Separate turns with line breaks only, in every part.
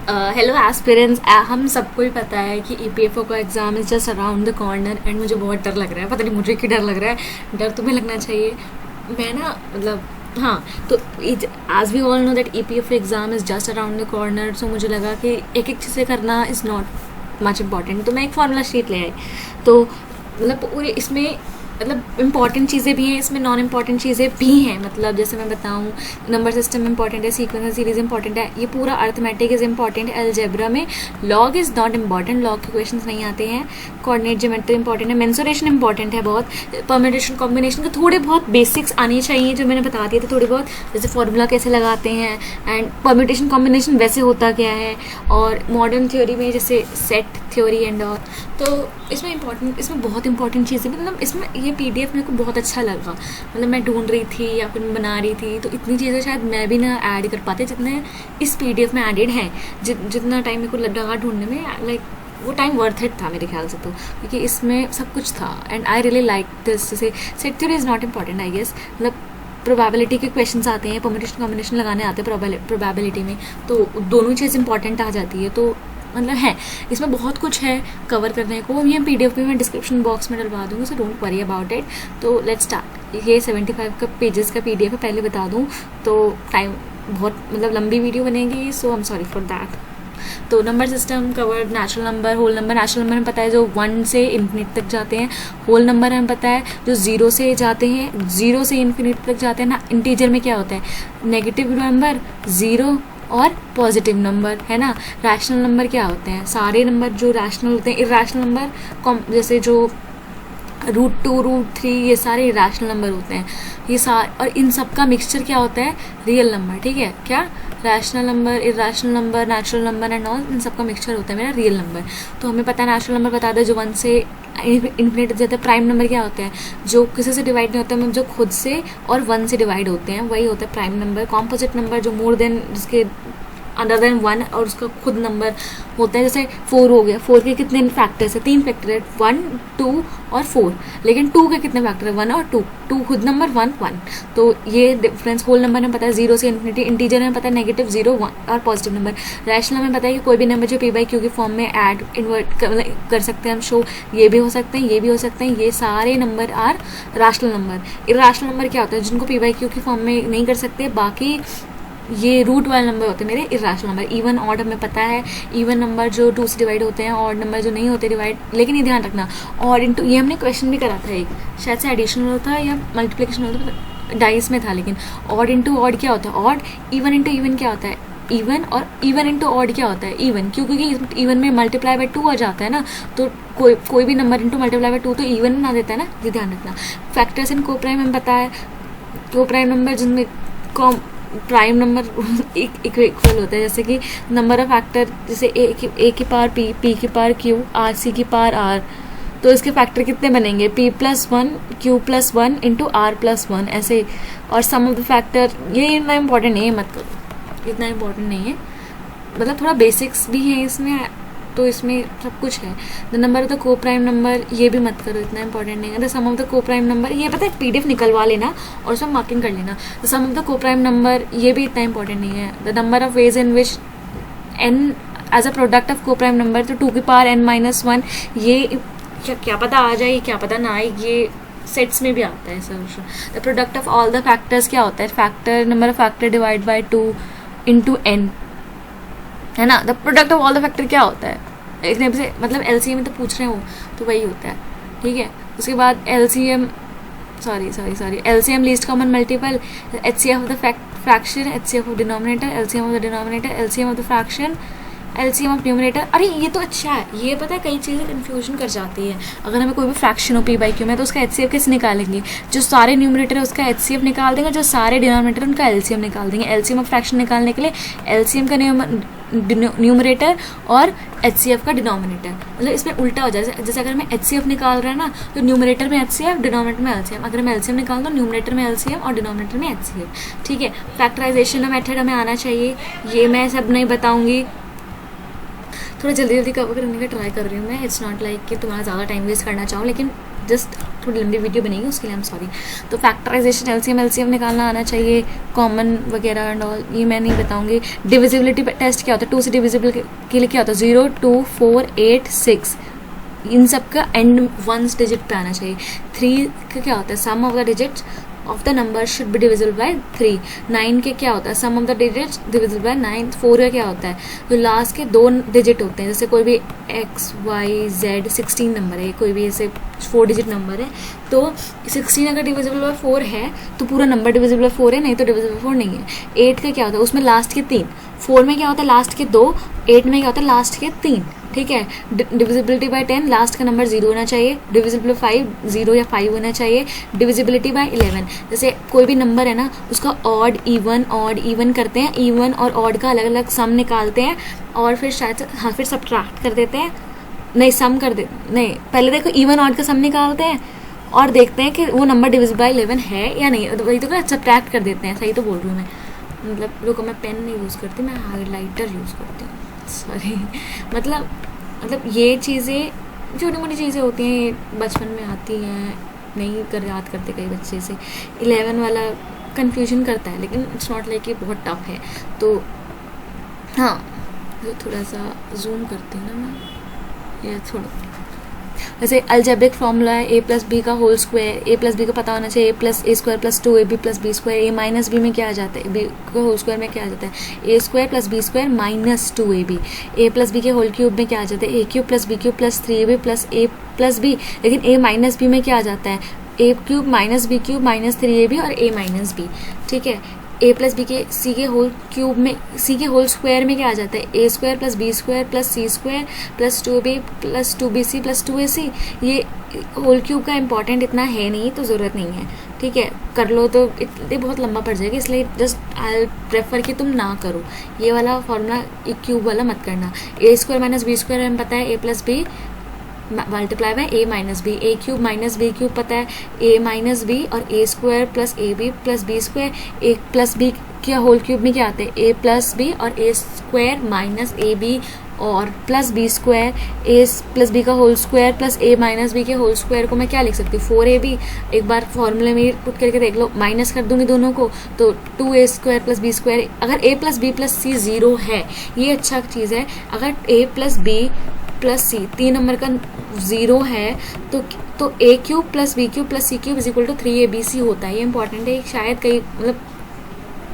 Hello aspirants, हम सबको ही पता है कि ईपीएफओ का exam is just around the corner and मुझे बहुत डर लग रहा है। पता नहीं मुझे क्यों डर लग रहा है, डर तुम्हें लगना चाहिए। मैं ना मतलब हाँ, तो as we all know that EPFO exam is just around the corner, so मुझे लगा कि एक एक चीज़ें करना इज़ नॉट मच इम्पॉर्टेंट। तो मैं एक फार्मूला शीट ले आई। तो मतलब पूरे इसमें मतलब इम्पॉर्टेंट चीज़ें भी हैं, इसमें नॉन इम्पॉर्टेंट चीज़ें भी हैं। मतलब जैसे मैं बताऊँ, नंबर सिस्टम इंपॉर्टेंट है, सीक्वेंस एंड सीरीज इंपॉर्टेंट है, ये पूरा अर्थमेटिक इज़ इंपॉर्टेंट है। अलजेब्रा में log is not important, log के क्वेश्चंस नहीं आते हैं। कोऑर्डिनेट ज्योमेट्री इंपॉर्टेंट है, मेंसुरेशन इंपॉर्टेंट है बहुत, परम्यूटेशन कॉम्बिनेशन के थोड़े बहुत बेसिक्स आने चाहिए जो मैंने बता दिए थे थोड़े बहुत, जैसे फॉर्मूला कैसे लगाते हैं एंड परम्यूटेशन कॉम्बिनेशन वैसे होता क्या है, और मॉडर्न थ्योरी में जैसे सेट थ्योरी एंड ऑल। तो इसमें बहुत इंपॉर्टेंट चीज़ें, मतलब इसमें ये पीडीएफ मेरे को बहुत अच्छा लगा। मतलब मैं ढूंढ रही थी या फिर मैं बना रही थी, तो इतनी चीज़ें शायद मैं भी ना ऐड कर पाते जितने इस पीडीएफ में एडेड हैं। जितना टाइम मेरे को लगा ढूंढने में, लाइक वो टाइम वर्थ इट था मेरे ख्याल से, तो क्योंकि इसमें सब कुछ था and I really like this. जैसे set theory is not important I guess, मतलब प्रोबेबिलिटी के क्वेश्चंस आते हैं, परम्यूटेशन कॉम्बिनेशन लगाने आते हैं प्रोबेबिलिटी में, तो दोनों चीज़ इंपॉर्टेंट आ जाती है। तो मतलब है, इसमें बहुत कुछ है कवर करने को। ये पीडीएफ भी मैं डिस्क्रिप्शन बॉक्स में डलवा दूँगी, so don't worry about it. तो लेट्स स्टार्ट। ये 75 का पेजेस का पीडीएफ है, पहले बता दूँ, तो टाइम बहुत मतलब लंबी वीडियो बनेगी, so I am sorry for that. तो number system covered, natural number, whole number. Natural number हमें पता है जो 1 से इन्फिनिट तक जाते हैं। होल नंबर हमें पता है जो 0 से जाते हैं, 0 से इन्फिनिट तक जाते हैं ना। इंटीजर में क्या होता है, नेगेटिव नंबर, 0 और पॉजिटिव नंबर, है ना। रैशनल नंबर क्या होते हैं, सारे नंबर जो रैशनल होते हैं। इरैशनल नंबर जैसे जो √2, √3, ये सारे इरैशनल नंबर होते हैं। ये सारे, और इन सब का मिक्सचर क्या होता है, रियल नंबर। ठीक है, क्या rational number, irrational number, natural number and all, इन सब का मिक्सचर होता है मेरा रियल नंबर। तो हमें पता है नेचुरल नंबर बता दे जो 1 से इन्फिनिट जाते हैं। प्राइम नंबर क्या होते हैं, जो किसी से डिवाइड नहीं होते हैं, जो खुद से और 1 से डिवाइड होते हैं, वही होता है प्राइम नंबर। कॉम्पोजिट नंबर जो मोर देन, जिसके अदर देन 1 और उसका खुद नंबर होता है। जैसे 4 हो गया, 4 के कितने फैक्टर्स है, 3 फैक्टर है, 1, 2 और 4। लेकिन 2 के कितने फैक्टर है, 1 और 2। 2 खुद नंबर, 1, 1। तो ये डिफरेंस। होल नंबर हमें पता है 0 से इन्फिनिटी। इंटीजर हमें पता है नेगेटिव, 0, 1 और पॉजिटिव नंबर। रैशनल हमें पता है कि कोई भी नंबर जो p/q की फॉर्म में ऐड इन्वर्ट कर सकते हैं हम, शो ये भी हो सकते हैं, ये भी हो सकते हैं, ये सारे number are rational number. Irrational number क्या होता है, जिनको p/q की फॉर्म में नहीं कर सकते, बाकी ये रूट वाले नंबर होते हैं मेरे इरैशनल नंबर। इवन ऑड हमें पता है, इवन नंबर जो 2 से डिवाइड होते हैं, ऑड नंबर जो नहीं होते डिवाइड। लेकिन ये ध्यान रखना, ऑड इंटू, ये हमने क्वेश्चन भी करा था एक, शायद से एडिशनल होता है या मल्टीप्लिकेशन होता है, डाइस में था। लेकिन ऑड इंटू ऑड क्या होता है, ऑड। इवन इंटू इवन क्या होता है, इवन। और इवन इंटू ऑड क्या होता है, इवन। क्योंकि इवन में मल्टीप्लाई बाय 2 आ जाता है ना, तो कोई भी नंबर इंटू मल्टीप्लाई बाय 2 तो इवन बना देता है ना, ये ध्यान रखना। फैक्टर्स इन को प्राइम हमें पता है, को प्राइम नंबर जिनमें प्राइम नंबर इक्वल होता है, जैसे कि नंबर ऑफ फैक्टर, जैसे ए की पावर पी की पावर क्यू, आर सी की पावर आर। तो इसके फैक्टर कितने बनेंगे, p+1 q+1 इंटू r+1 ऐसे। और सम ऑफ द फैक्टर, ये इतना इंपॉर्टेंट नहीं है, मत करो, इतना इंपॉर्टेंट नहीं है, मतलब थोड़ा बेसिक्स भी है इसमें, तो इसमें सब कुछ है। The number of the coprime number, ये भी मत करो, इतना इंपॉर्टेंट नहीं है। The sum of the coprime number, ये पता है पीडीएफ निकलवा लेना और सब मार्किंग कर लेना। The sum of the coprime number, ये भी इतना इंपॉर्टेंट नहीं है। The number of ways in which n as a product of coprime number, तो 2 की पावर n-1, ये क्या पता आ जाए, क्या पता ना आए, ये सेट्स में भी आता है solution. The product of all the factors क्या होता है, factor, number of factor divide by 2 into n, है ना। The product of all the factor क्या होता है, एक टाइप से मतलब एलसीएम में तो पूछ रहे हो, तो वही होता है। ठीक है, उसके बाद LCM, sorry LCM least common multiple, HCF of the fraction, HCF of denominator, LCM of the denominator, LCM of the fraction, LCM of numerator. अरे ये तो अच्छा है, ये पता है कई चीज़ें कन्फ्यूजन कर जाती है। अगर हमें कोई भी फ्रैक्शन हो p/q में, तो उसका एचसीएफ कैसे निकालेंगे, जो सारे न्यूमरेटर है उसका एचसीएफ निकाल देंगे, जो सारे डिनोमिनेटर उनका एलसीएम निकाल देंगे। एलसीएम ऑफ फ्रैक्शन निकालने के लिए एलसीएम का न्यूमरेटर और एचसीएफ का डिनोमिनेटर, मतलब इसमें उल्टा हो जाए। जैसे अगर मैं एचसीएफ निकाल रहा है ना, तो न्यूमरेटर में एचसीएफ, डिनोमिनेटर में एलसीएम। अगर मैं एलसीएम निकाल दूँ, न्यूमरेटर में एलसीएम और डिनोमिनेटर में एचसीएफ। ठीक है, फैक्टराइजेशन मेथड हमें आना चाहिए, ये मैं सब नहीं बताऊंगी, थोड़ा जल्दी कवर करने का ट्राई कर रही हूँ मैं। इट्स नॉट लाइक कि तुम्हारा ज़्यादा टाइम वेस्ट करना चाहूँ, लेकिन जस्ट थोड़ी लंबी वीडियो बनेगी, उसके लिए आई एम सॉरी। तो फैक्टराइजेशन, एलसीएम एलसीएम निकालना आना चाहिए, कॉमन वगैरह एंड ऑल, ये मैं नहीं बताऊंगी। डिविजिबिलिटी टेस्ट क्या होता है, 2 से डिविजिबल के लिए क्या होता है, 0, 2, 4, 8, 6, इन सब का एंड 1 डिजिट पे आना चाहिए। 3 का क्या होता है, sum of the digits of the number should be divisible by 3। 9 के क्या होता है, sum of the digits divisible by 9। 4 का क्या होता है, जो लास्ट के 2 डिजिट होते हैं, जैसे कोई भी x y z 16 नंबर है, कोई भी ऐसे 4 डिजिट नंबर है, तो 16 अगर डिविजिबल बाय 4 है तो पूरा नंबर डिविजिबल बाय 4 है, नहीं तो डिविजिबल बाय 4 नहीं है। 8 का क्या होता है, उसमें लास्ट के 3, 4 में क्या होता है लास्ट के 2, 8 में क्या होता है लास्ट के 3, ठीक है। डिविजिबिलिटी बाय 10, लास्ट का नंबर 0 होना चाहिए। डिविजिबल बाय 5, 0 या 5 होना चाहिए। डिविजिबिलिटी बाय 11, जैसे कोई भी नंबर है ना, उसका ऑड इवन करते हैं, इवन और ऑड का अलग अलग सम निकालते हैं, और फिर शायद फिर सब्ट्रैक्ट कर देते हैं, नहीं सम कर दे, नहीं पहले देखो इवन ऑड का सम निकालते हैं और देखते हैं कि वो नंबर डिविजिबल बाय 11 है या नहीं, वही तो सब्ट्रैक्ट कर देते हैं, सही तो बोल रही हूँ मैं। मतलब रुको, मैं पेन नहीं यूज़ करती, मैं हाईलाइटर यूज़ करती हूँ, सॉरी। मतलब ये चीज़ें छोटी मोटी चीज़ें होती हैं, ये बचपन में आती हैं, नहीं कर याद करते कई बच्चे से। 11 वाला कंफ्यूजन करता है, लेकिन इट्स नॉट लाइक ये बहुत टफ है। तो हाँ, तो थोड़ा सा जूम करती हूँ ना मैं, ये थोड़ा जैसे अलजेब्रिक फॉर्मूला है a प्लस बी का whole square, a plus B का पता होना चाहिए, a plus a square plus 2ab plus B square, a minus b में क्या आ जाता है, b के होल स्क्वायर में क्या आ जाता है, a square plus B square minus 2ab। a plus B के होल क्यूब में क्या आ जाता है, a cube plus b cube plus 3ab plus a plus b, लेकिन a माइनस बी में क्या आ जाता है, a cube minus B cube minus 3ab और a माइनस बी, ठीक है। a प्लस बी के सी के होल क्यूब में, सी के होल स्क्वायर में क्या आ जाता है, a square plus B square plus c square plus 2b plus 2bc plus 2ac। ये होल क्यूब का इंपॉर्टेंट इतना है नहीं, तो ज़रूरत नहीं है, ठीक है। कर लो तो ये बहुत लंबा पड़ जाएगा, इसलिए जस्ट आई प्रेफर कि तुम ना करो ये वाला फॉर्मूला, क्यूब वाला मत करना। a square minus B square हमें पता है, a plus B multiply by a minus B, a cube minus B cube पता है, a माइनस बी, और a square plus A B plus B square, a plus B के whole cube में क्या आते हैं, a प्लस बी और a square minus A B और plus B square, a plus B का whole square plus a minus B के whole square को मैं क्या लिख सकती हूँ, 4ab। एक बार फॉर्मूले में पुट करके देख लो, माइनस कर दूंगी दोनों को तो 2a square plus B square. अगर a plus B plus c 0 है, ये अच्छा चीज़ है। अगर a plus B plus c 3 number का 0 है तो a cube plus b cube plus c cube is equal to 3abc होता है। ये इंपॉर्टेंट है, शायद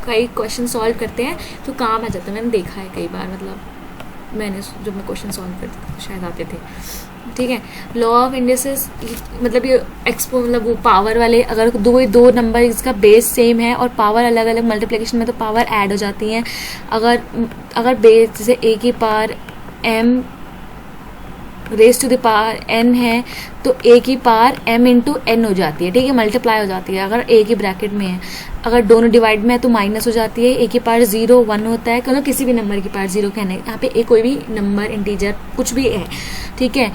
कई क्वेश्चन सॉल्व करते हैं तो काम आ जाता है, मैंने देखा है कई बार, मतलब मैंने जब मैं क्वेश्चन सॉल्व करती थी तो शायद आते थे, ठीक है। लॉ ऑफ इंडिसेस, मतलब ये एक्सपो, मतलब वो पावर वाले, अगर दो नंबर इसका बेस सेम है और पावर अलग अलग मल्टीप्लिकेशन में, तो पावर ऐड हो जाती हैं। अगर बेस जैसे a की power m raise to the power n है तो a की पावर m इंटू n हो जाती है, ठीक है, मल्टीप्लाई हो जाती है। अगर a की ब्रैकेट में है, अगर दोनों डिवाइड में है तो माइनस हो जाती है। a की पावर 0 1 होता है, मतलब किसी भी नंबर की पावर 0 कहने, यहाँ पे a कोई भी नंबर इंटीजर कुछ भी है, ठीक है।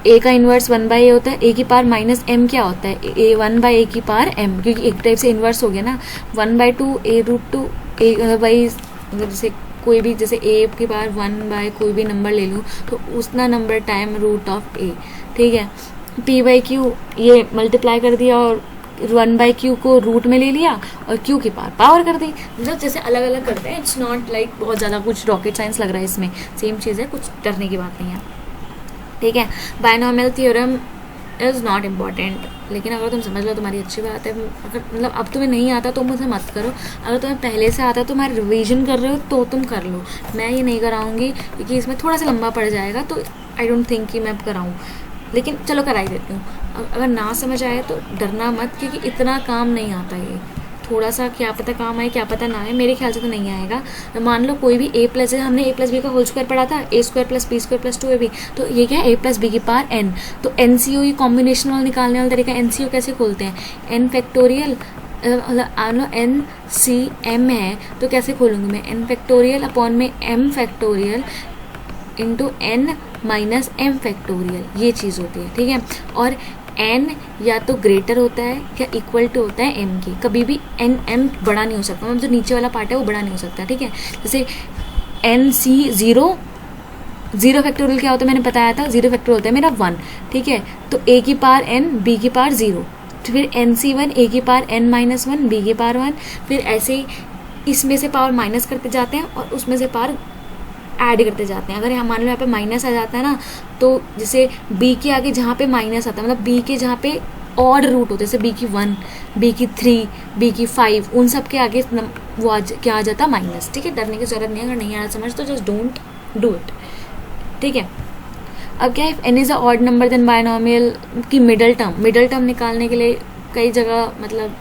a का इन्वर्स 1/a होता है, a की पावर माइनस m क्या होता है, a 1/a की पावर m, क्योंकि एक टाइप से इन्वर्स हो गया ना। 1/2 a रूट 2 a बाई, मतलब जैसे कोई भी, जैसे a की पावर 1 कोई भी नंबर ले लूँ तो उतना number time root of a, ठीक है। p/q ये मल्टीप्लाई कर दिया और 1/q को रूट में ले लिया और q की पावर कर दी, मतलब जैसे अलग अलग करते हैं। इट्स नॉट लाइक बहुत ज़्यादा कुछ रॉकेट साइंस लग रहा है इसमें, सेम चीज़ है, कुछ डरने की बात नहीं है, ठीक है। Binomial theorem is not important, लेकिन अगर तुम समझ लो तुम्हारी अच्छी बात है। अगर मतलब अब तुम्हें नहीं आता तो मुझे मत करो, अगर तुम्हें पहले से आता तो तुम्हारा रिवीजन कर रहे हो तो तुम कर लो, मैं ये नहीं कराऊंगी क्योंकि इसमें थोड़ा सा लंबा पड़ जाएगा, तो आई डोंट थिंक कि मैं कराऊँ, लेकिन चलो करा ही देती हूँ। अगर ना समझ आए तो डरना मत, क्योंकि इतना काम नहीं आता, ये थोड़ा सा क्या पता काम आए क्या पता ना आए, मेरे ख्याल से तो नहीं आएगा। मान लो कोई भी a प्लस है, हमने a प्लस बी का होल स्क्वायर पढ़ा था, a square plus B square plus 2ab, तो ये क्या है a प्लस बी की पावर n। तो NCO ये कॉम्बिनेशन वाला निकालने वाला तरीका, NCO कैसे खोलते हैं, n फैक्टोरियल, मतलब NCM है तो कैसे खोलूँगी मैं, n फैक्टोरियल अपॉन में m factorial into n minus m factorial, ये चीज़ होती है, ठीक है। और n या तो ग्रेटर होता है या इक्वल टू होता है m की, कभी भी m बड़ा नहीं हो सकता, मतलब जो नीचे वाला पार्ट है वो बड़ा नहीं हो सकता, ठीक है। जैसे NC 0 जीरो फैक्टोरियल क्या होता है मैंने बताया था, जीरो फैक्टोरियल होता है मेरा 1, ठीक है। तो a की पावर n, b की पावर 0, फिर NC1 a की पावर n माइनस 1, b की पावर 1, फिर ऐसे ही इसमें से पावर माइनस करते जाते हैं और उसमें से पावर ऐड करते जाते हैं। अगर यहाँ मान लो यहाँ पे माइनस आ जाता है ना, तो जैसे b के आगे जहाँ पे माइनस आता है, मतलब b के जहाँ पे ऑड रूट होते हैं, जैसे b की 1, b की 3, b की 5, उन सब के आगे वो क्या आ जाता है माइनस, ठीक है। डरने की जरूरत नहीं है, अगर नहीं आ रहा समझ तो जस्ट डोंट डू इट, ठीक है। अब क्या है, if n is a odd number then binomial की मिडल टर्म निकालने के लिए कई जगह, मतलब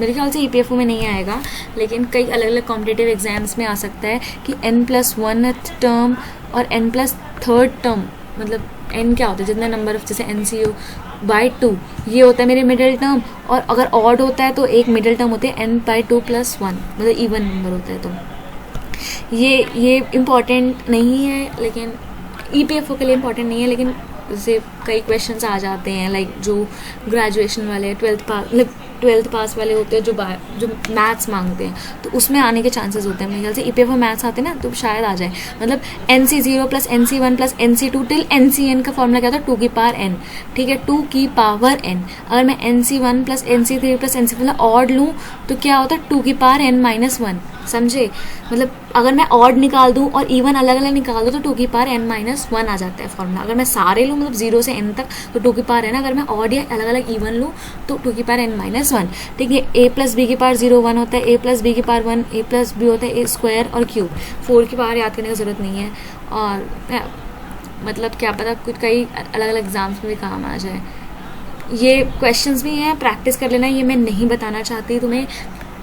मेरे ख्याल से EPFO में नहीं आएगा, लेकिन कई अलग अलग कॉम्पिटेटिव एग्जाम्स में आ सकता है कि n+1 टर्म और n+3 टर्म, मतलब n क्या होता है, जितने नंबर ऑफ, जैसे NCO बाई 2, ये होता है मेरे मिडिल टर्म, और अगर ऑड होता है तो एक मिडिल टर्म होते हैं n/2+1, मतलब इवन नंबर होता है। तो ये इम्पॉर्टेंट नहीं है, लेकिन EPFO के लिए इम्पॉर्टेंट नहीं है, लेकिन जैसे कई क्वेश्चंस आ जाते हैं लाइक जो ग्रेजुएशन वाले 12th पास वाले होते हैं जो मैथ्स मांगते हैं, तो उसमें आने के चांसेस होते हैं। मेरे ख्याल से EPFO मैथ्स आते हैं ना, तो शायद आ जाए। मतलब NC0 + NC1 + NC2 till NCN का फॉर्मूला क्या होता है, 2 की पावर n, ठीक है, 2 की पावर n। अगर मैं NC1 + NC3 + NC4 ऑड लूँ तो क्या होता है, 2 की पावर n-1, समझे। मतलब अगर मैं ऑड निकाल दूं और इवन अलग अलग निकाल दूं तो 2 की पावर n-1 आ जाता है फॉर्मूला। अगर मैं सारे लूँ, मतलब 0 से n तक, तो 2 की पावर n। अगर मैं ऑड या अलग अलग इवन लूँ तो 2 की पावर n-1, ठीक है। a + b की पावर 0 1 होता है, a + b की पावर 1, a + b होता है a स्क्वायर और क्यूब। 4 की पावर याद करने की ज़रूरत नहीं है, और मतलब क्या पता कुछ कई अलग अलग एग्जाम्स में भी काम आ जाए। ये क्वेश्चंस भी हैं, प्रैक्टिस कर लेना। ये मैं नहीं बताना चाहती तुम्हें,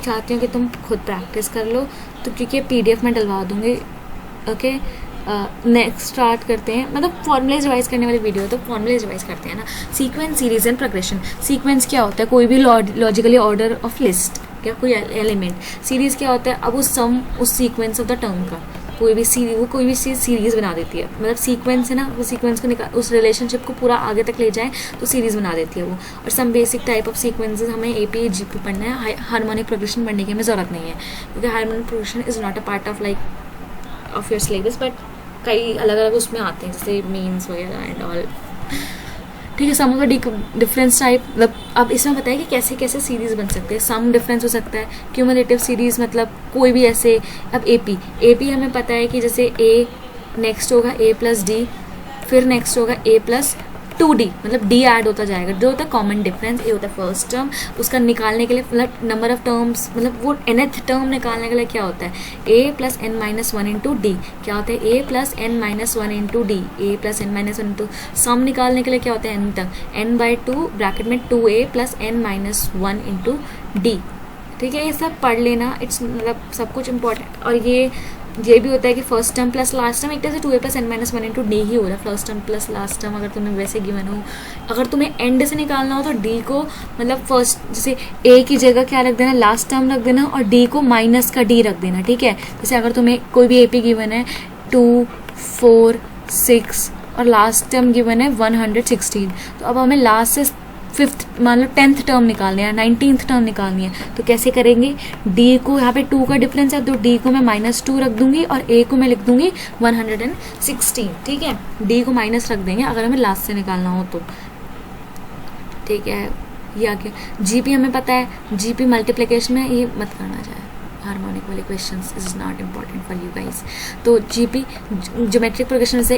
चाहती हूँ कि तुम खुद प्रैक्टिस कर लो, तो क्योंकि PDF में डलवा दूँगी, ओके। नेक्स्ट स्टार्ट करते हैं, मतलब फॉर्मूलेज रिवाइज करने वाली वीडियो, तो फॉर्मूलेज रिवाइज करते हैं ना। Sequence, series and progression. Sequence क्या होता है, कोई भी लॉजिकली ऑर्डर ऑफ लिस्ट, क्या कोई एलिमेंट। सीरीज क्या होता है, अब उस सीक्वेंस ऑफ द टर्म का कोई भी सीरीज बना देती है। मतलब सीक्वेंस है ना, वो सीक्वेंस को निकाल, उस रिलेशनशिप को पूरा आगे तक ले जाए तो सीरीज बना देती है वो। और some basic type of sequences हमें AP GP पढ़ना है, हार्मोनिक प्रोग्रेशन पढ़ने की हमें ज़रूरत नहीं है, क्योंकि harmonic progression is not a part of of your syllabus, but कई अलग अलग उसमें आते हैं, जैसे मीन्स वगैरह एंड ऑल, ठीक है। Sum of the difference type, मतलब अब इसमें बताया कि कैसे कैसे सीरीज बन सकते हैं। सम डिफरेंस हो सकता है, क्यूमुलेटिव सीरीज, मतलब कोई भी ऐसे। अब AP हमें पता है कि जैसे A नेक्स्ट होगा A + D, फिर नेक्स्ट होगा A + 2D, मतलब D ऐड होता जाएगा। जो होता है कॉमन डिफरेंस, A होता है फर्स्ट टर्म, उसका निकालने के लिए मतलब नंबर ऑफ टर्म्स, मतलब वो nth टर्म निकालने के लिए क्या होता है, A + n-1 × D, क्या होता है A + n-1 × D, A + n-1 × सम निकालने के लिए क्या होता है n तक, n/2 ब्रैकेट में 2A + n-1 × D, ठीक है। ये सब पढ़ लेना, इट्स मतलब सब कुछ इम्पोर्टेंट। और ये भी होता है कि first term plus last term एक तरह से 2A + n-1 × D ही हो रहा है, first term plus last term अगर तुम्हें वैसे गिवन हो। अगर तुम्हें एंड से निकालना हो तो D को, मतलब फर्स्ट जैसे A की जगह क्या रख देना, लास्ट टर्म रख देना, और D को माइनस का D रख देना, ठीक है। जैसे अगर तुम्हें कोई भी AP गिवन है 2, 4, 6 और लास्ट टर्म गिवन है 116, तो अब हमें लास्ट से 5th मान लो 10th टर्म निकालनी है, 19th टर्म निकालनी है, तो कैसे करेंगे। D को यहाँ पे 2 का डिफरेंस है, तो D को मैं -2 रख दूंगी और A को मैं लिख दूंगी 116, ठीक है। D को माइनस रख देंगे अगर हमें लास्ट से निकालना हो तो, ठीक है। ये आगे GP हमें पता है, GP मल्टीप्लिकेशन में, ये मत करना जाए, हार्मोनिक वाले questions is not important for you guys. तो GP ज्योमेट्रिक प्रोग्रेशन से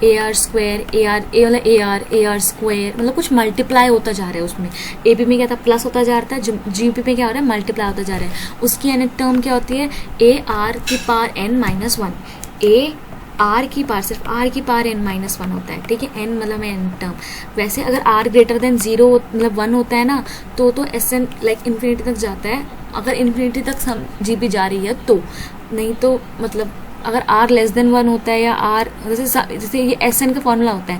AR स्क्वायर, AR स्क्वायर, मतलब कुछ मल्टीप्लाई होता जा रहा है उसमें। AP में क्या था, प्लस होता जा रहा था, GP में क्या हो रहा है, मल्टीप्लाई होता जा रहा है। उसकी nth टर्म क्या होती है, AR की पावर n-1, AR की पावर, सिर्फ R की पावर n-1 होता है, ठीक है। n मतलब n टर्म। वैसे अगर R > 0 मतलब 1 होता है ना, तो SN इन्फिनिटी तक जाता है, अगर इन्फिनिटी तक GP जा रही है तो, नहीं तो मतलब अगर R <1 होता है या R जैसे ये SN का फॉर्मूला होता है,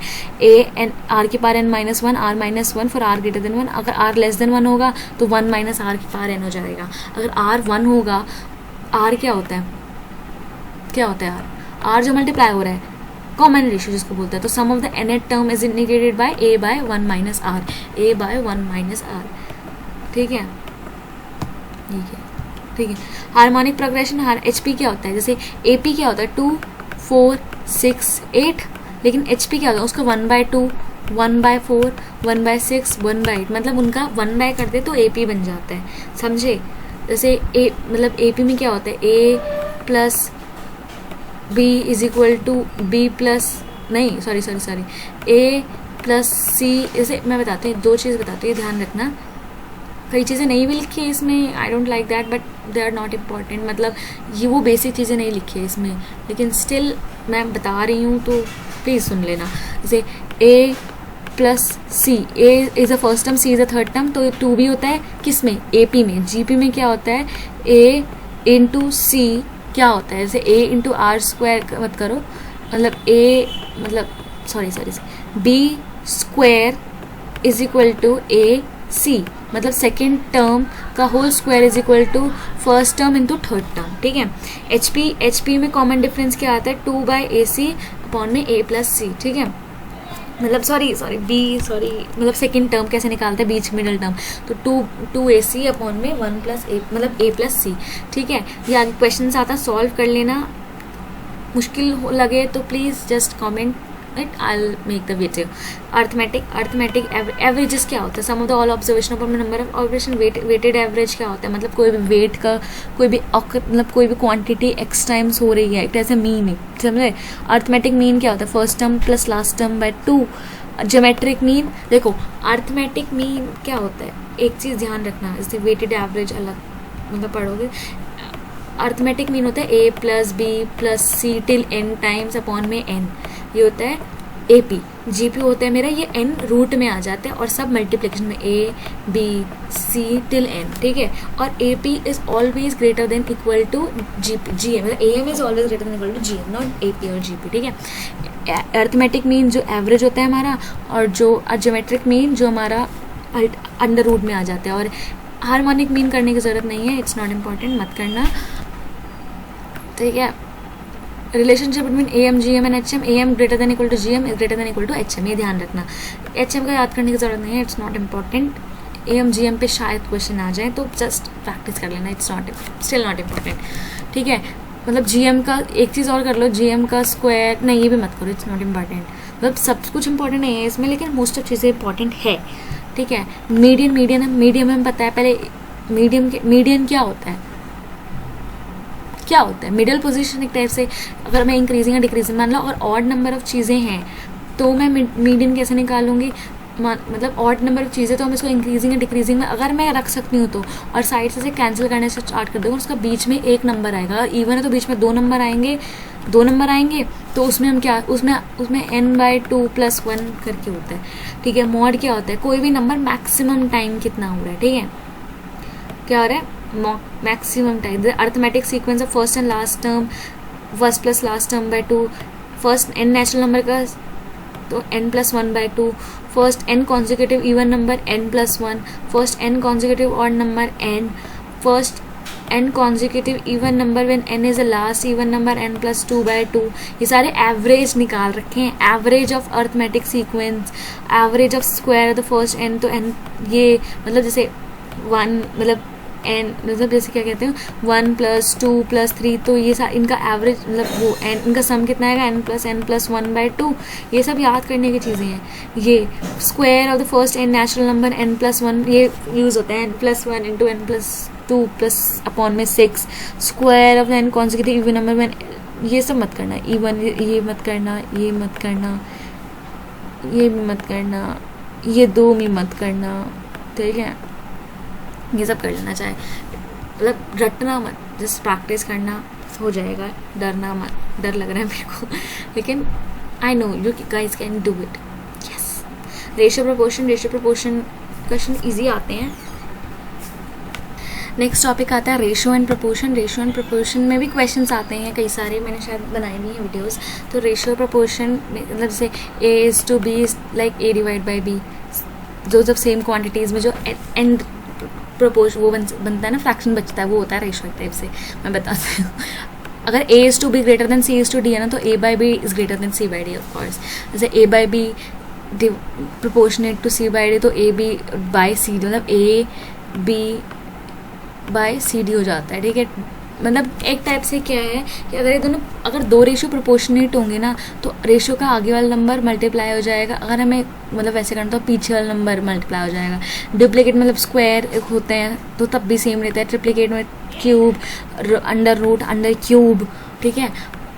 R की power n-1, R-1 for R > 1। अगर R <1 होगा तो 1 - R की पावर n हो जाएगा। अगर R 1 होगा, R क्या होता है R जो मल्टीप्लाई हो रहा है, कॉमन रेशियो जिसको बोलते हैं। तो sum of the nth term is indicated by A/1 - R, A/1 - R, ठीक है, ठीक है। हार्मोनिक प्रोग्रेशन, HP क्या होता है, जैसे AP क्या होता है 2, 4, 6 8, लेकिन एच पी क्या होता है उसका 1/2 1/4 1/6 1/8, मतलब उनका 1 कर दे तो ए पी बन जाता है, समझे। जैसे ए मतलब ए पी में क्या होता है, A plus B is equal to B plus, नहीं सॉरी ए प्लस सी। जैसे मैं बताती हूँ, दो चीज़ बताती हूँ, ध्यान रखना, कई चीज़ें नहीं भी लिखी है इसमें, I don't like that but they are not important, मतलब ये वो बेसिक चीज़ें नहीं लिखी है इसमें, लेकिन स्टिल मैं बता रही हूँ तो प्लीज़ सुन लेना। जैसे A plus C, A is a first term, C is a third term, तो 2 भी होता है किस में, ए पी में। जी पी में क्या होता है, ए इंटू सी क्या होता है, जैसे ए इंटू आर स्क्वायर मत करो, मतलब ए मतलब sorry B square is equal to A C, मतलब सेकेंड टर्म का whole square is equal to first term into third term, ठीक है। एच पी में कॉमन डिफरेंस क्या आता है, 2/AC अपॉन में a प्लस सी, ठीक है। मतलब मतलब सेकेंड टर्म कैसे निकालते हैं, बीच मिडल टर्म, तो 2AC अपॉन में 1 प्लस ए, मतलब a प्लस सी, ठीक है। ये आगे क्वेश्चन आता, सॉल्व कर लेना, मुश्किल लगे तो please just comment it, I will make the video. Arithmetic averages क्या होता है, sum of the all observation upon number of observation. Weighted average क्या होता है, मतलब कोई भी वेट का मतलब कोई भी क्वांटिटी एक्स टाइम्स हो रही है, एक ऐसे मीन है, समझे। अर्थमेटिक मीन क्या होता है, first term plus last term by 2। Geometric mean, देखो अर्थमेटिक मीन क्या होता है, एक चीज़ ध्यान रखना, जैसे वेटेड एवरेज अलग मतलब पढ़ोगे, अर्थमेटिक मीन होता है A plus B plus C till N times upon में एन, ये होता है ए पी। जी पी होता है मेरा, ये एन रूट में आ जाता है और सब मल्टीप्लिकेशन में, A B C till N, ठीक है। और A P is always greater than equal to G P, G M, मतलब A M is always greater than equal to G M, not A P और G P, ठीक है। Arithmetic mean जो average होता है हमारा, और जो ज्योमेट्रिक मीन जो हमारा अंडर रूट में आ जाता है। और हार्मोनिक मीन करने की जरूरत नहीं है, इट्स नॉट इम्पॉर्टेंट, मत करना, ठीक है। Relationship between A M G M and H M, A M greater than equal to G M is greater than equal to H M, ये ध्यान रखना। एच एम का याद करने की जरूरत नहीं है, it's not important. A M G M पे शायद क्वेश्चन आ जाए तो जस्ट प्रैक्टिस कर लेना, it's not still not important, ठीक है। मतलब जी एम का एक चीज़ और कर लो, जी एम का स्क्वायर, नहीं ये भी मत करो, इट्स नॉट इम्पॉर्टेंट। मतलब सब कुछ इंपॉर्टेंट नहीं है इसमें, लेकिन मोस्ट ऑफ चीज़ें इंपॉर्टेंट है, ठीक है। मीडियन हमें पता है, पहले मीडियन क्या होता है, मिडिल पोजीशन एक टाइप से। अगर मैं इंक्रीजिंग या डिक्रीजिंग मान लो, अगर ऑड नंबर ऑफ चीज़ें हैं तो मैं मीडियन कैसे निकालूंगी, मतलब ऑड नंबर ऑफ चीज़ें तो हम इसको इंक्रीजिंग या डिक्रीजिंग में अगर मैं रख सकती हूँ तो, और साइड से कैंसिल करने से स्टार्ट कर दूँगा, उसका बीच में एक नंबर आएगा, अगर इवन है तो बीच में दो नंबर आएंगे तो उसमें हम क्या, उसमें n/2 + 1 करके होता है, ठीक है। मॉड क्या होता है, कोई भी नंबर मैक्सिमम टाइम कितना हो रहा है, ठीक है, क्या हो रहा है, maximum time. Arithmetic sequence of first and last term, first plus last term by 2, first n natural number का तो n+1/2, first n consecutive even number n+1, first n consecutive odd number n, first n consecutive even number when n is the last even number n+2/2। ये सारे average निकाल रखे हैं, average of arithmetic sequence, average of square of the first n, तो n ये मतलब जैसे 1 मतलब n मतलब जैसे क्या कहते हैं 1 + 2 + 3, तो ये इनका एवरेज मतलब वो n इनका सम कितना आएगा, n+1/2। ये सब याद करने की चीज़ें हैं। ये square of the first n natural number n+1, ये यूज़ होता है n+1 × n+2 + अपॉन में 6, square of the n consecutive even number में, ये सब मत करना, इवन ये मत करना, ये मत करना, ये भी मत करना, ये दो भी मत करना, ठीक है। ये सब कर लेना, चाहे मतलब रटना मत, जस्ट प्रैक्टिस करना, हो जाएगा, डरना मत, डर लग रहा है मेरे को लेकिन I know you guys can do it, yes. Ratio proportion question easy आते हैं। नेक्स्ट टॉपिक आता है रेशियो एंड प्रोपोर्शन में भी क्वेश्चंस आते हैं कई सारे, मैंने शायद बनाए नहीं है वीडियोस। तो रेशियो प्रोपोर्शन मतलब जैसे A/B लाइक A/B, जो जब सेम क्वांटिटीज़ में जो एंड प्रोपोर्शन वो बनता है ना, फ्रैक्शन बचता है, वो होता है रेशियो टाइप से। मैं बताती हूँ, अगर A/B ग्रेटर देन C/D है ना, तो A/B is greater then C/D of course. जैसे A/B प्रोपोर्शनेट टू C/D, तो AB/CD मतलब AB/CD हो जाता है, ठीक है। मतलब एक टाइप से क्या है कि अगर ये दोनों, अगर दो रेशियो प्रोपोर्शनेट होंगे ना तो रेशियो का आगे वाला नंबर मल्टीप्लाई हो जाएगा, अगर हमें मतलब वैसे करना तो पीछे वाला नंबर मल्टीप्लाई हो जाएगा। डुप्लीकेट मतलब स्क्वायर होते हैं तो तब भी सेम रहता है, ट्रिप्लीकेट में cube, under root, under cube, ठीक है।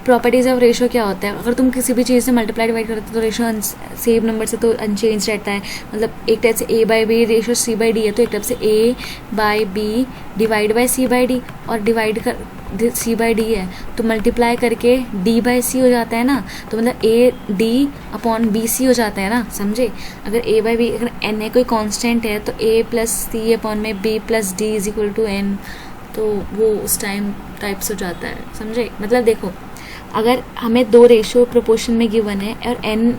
प्रॉपर्टीज ऑफ रेशियो क्या होता है, अगर तुम किसी भी चीज़ से मल्टीप्लाई डिवाइड करते हो तो रेशियो सेम नंबर से तो अनचेंज रहता है, मतलब एक टाइप से A by B ratio C by D है, तो एक टाइप से A by B divide by C by D, और डिवाइड कर सी बाई डी है तो मल्टीप्लाई करके डी बाई सी हो जाता है ना, तो मतलब a d upon b c हो जाता है ना, समझे। अगर ए बाई बी, अगर एन है कोई कांस्टेंट है तो ए प्लस सी अपॉन में b plus d is equal to n, तो वो उस टाइप्स हो जाता है, समझे। मतलब देखो, अगर हमें दो रेशियो प्रोपोर्शन में गिवन है और n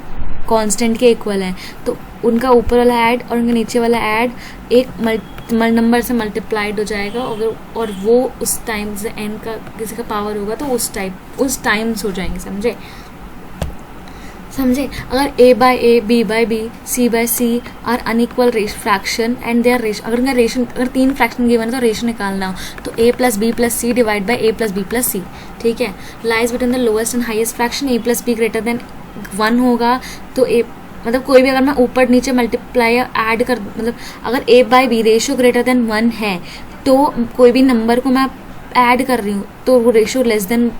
कांस्टेंट के इक्वल है तो उनका ऊपर वाला ऐड और उनका नीचे वाला ऐड एक नंबर से मल्टीप्लाइड हो जाएगा, और वो उस टाइम से n का किसी का पावर होगा तो उस टाइम्स हो जाएंगे, समझे। अगर a by a, b by b, c by c are unequal fraction and their ratio, अगर उनका रेशियो, अगर 3 फ्रैक्शन गिवन है तो रेशियो निकालना हो तो a plus B plus C divide by a plus B plus C, ठीक है। Lies between the lowest and highest fraction a plus B greater than 1 होगा तो a, मतलब कोई भी अगर मैं ऊपर नीचे मल्टीप्लाई ऐड कर, मतलब अगर a by B ratio greater than 1 है तो कोई भी नंबर को मैं ऐड कर रही हूँ तो वो ratio less than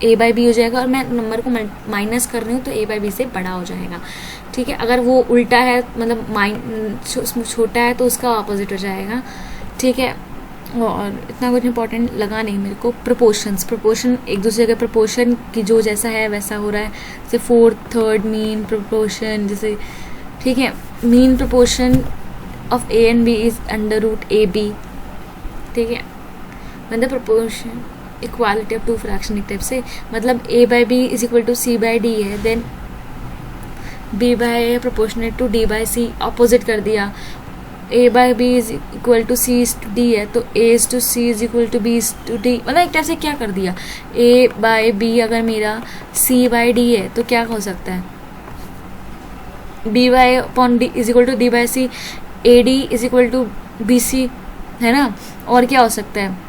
a by b हो जाएगा, और मैं नंबर को माइनस कर रही हूँ तो ए बाई बी से बड़ा हो जाएगा, ठीक है। अगर वो उल्टा है, मतलब छोटा है तो उसका ऑपोजिट हो जाएगा, ठीक है। और इतना कुछ इंपॉर्टेंट लगा नहीं मेरे को। प्रोपोर्शन एक दूसरे के प्रोपोर्शन की जो जैसा है वैसा हो रहा है, जैसे फोर्थ, थर्ड, मीन प्रोपोर्शन जैसे, ठीक है। Mean proportion of A and B is under root A B, ठीक है। मतलब proportion equality of two fraction एक टाइप से, मतलब a by B is equal to C by D है, then b by A proportionate to d by C, opposite कर दिया। a by B is equal to C is to D है तो a is to C is equal to b is to D, मतलब एक type से क्या कर दिया, a बाई बी अगर मेरा c बाई डी है तो क्या हो सकता है, b by upon D is equal to D by C, A D is equal to B C, है ना। और क्या हो सकता है,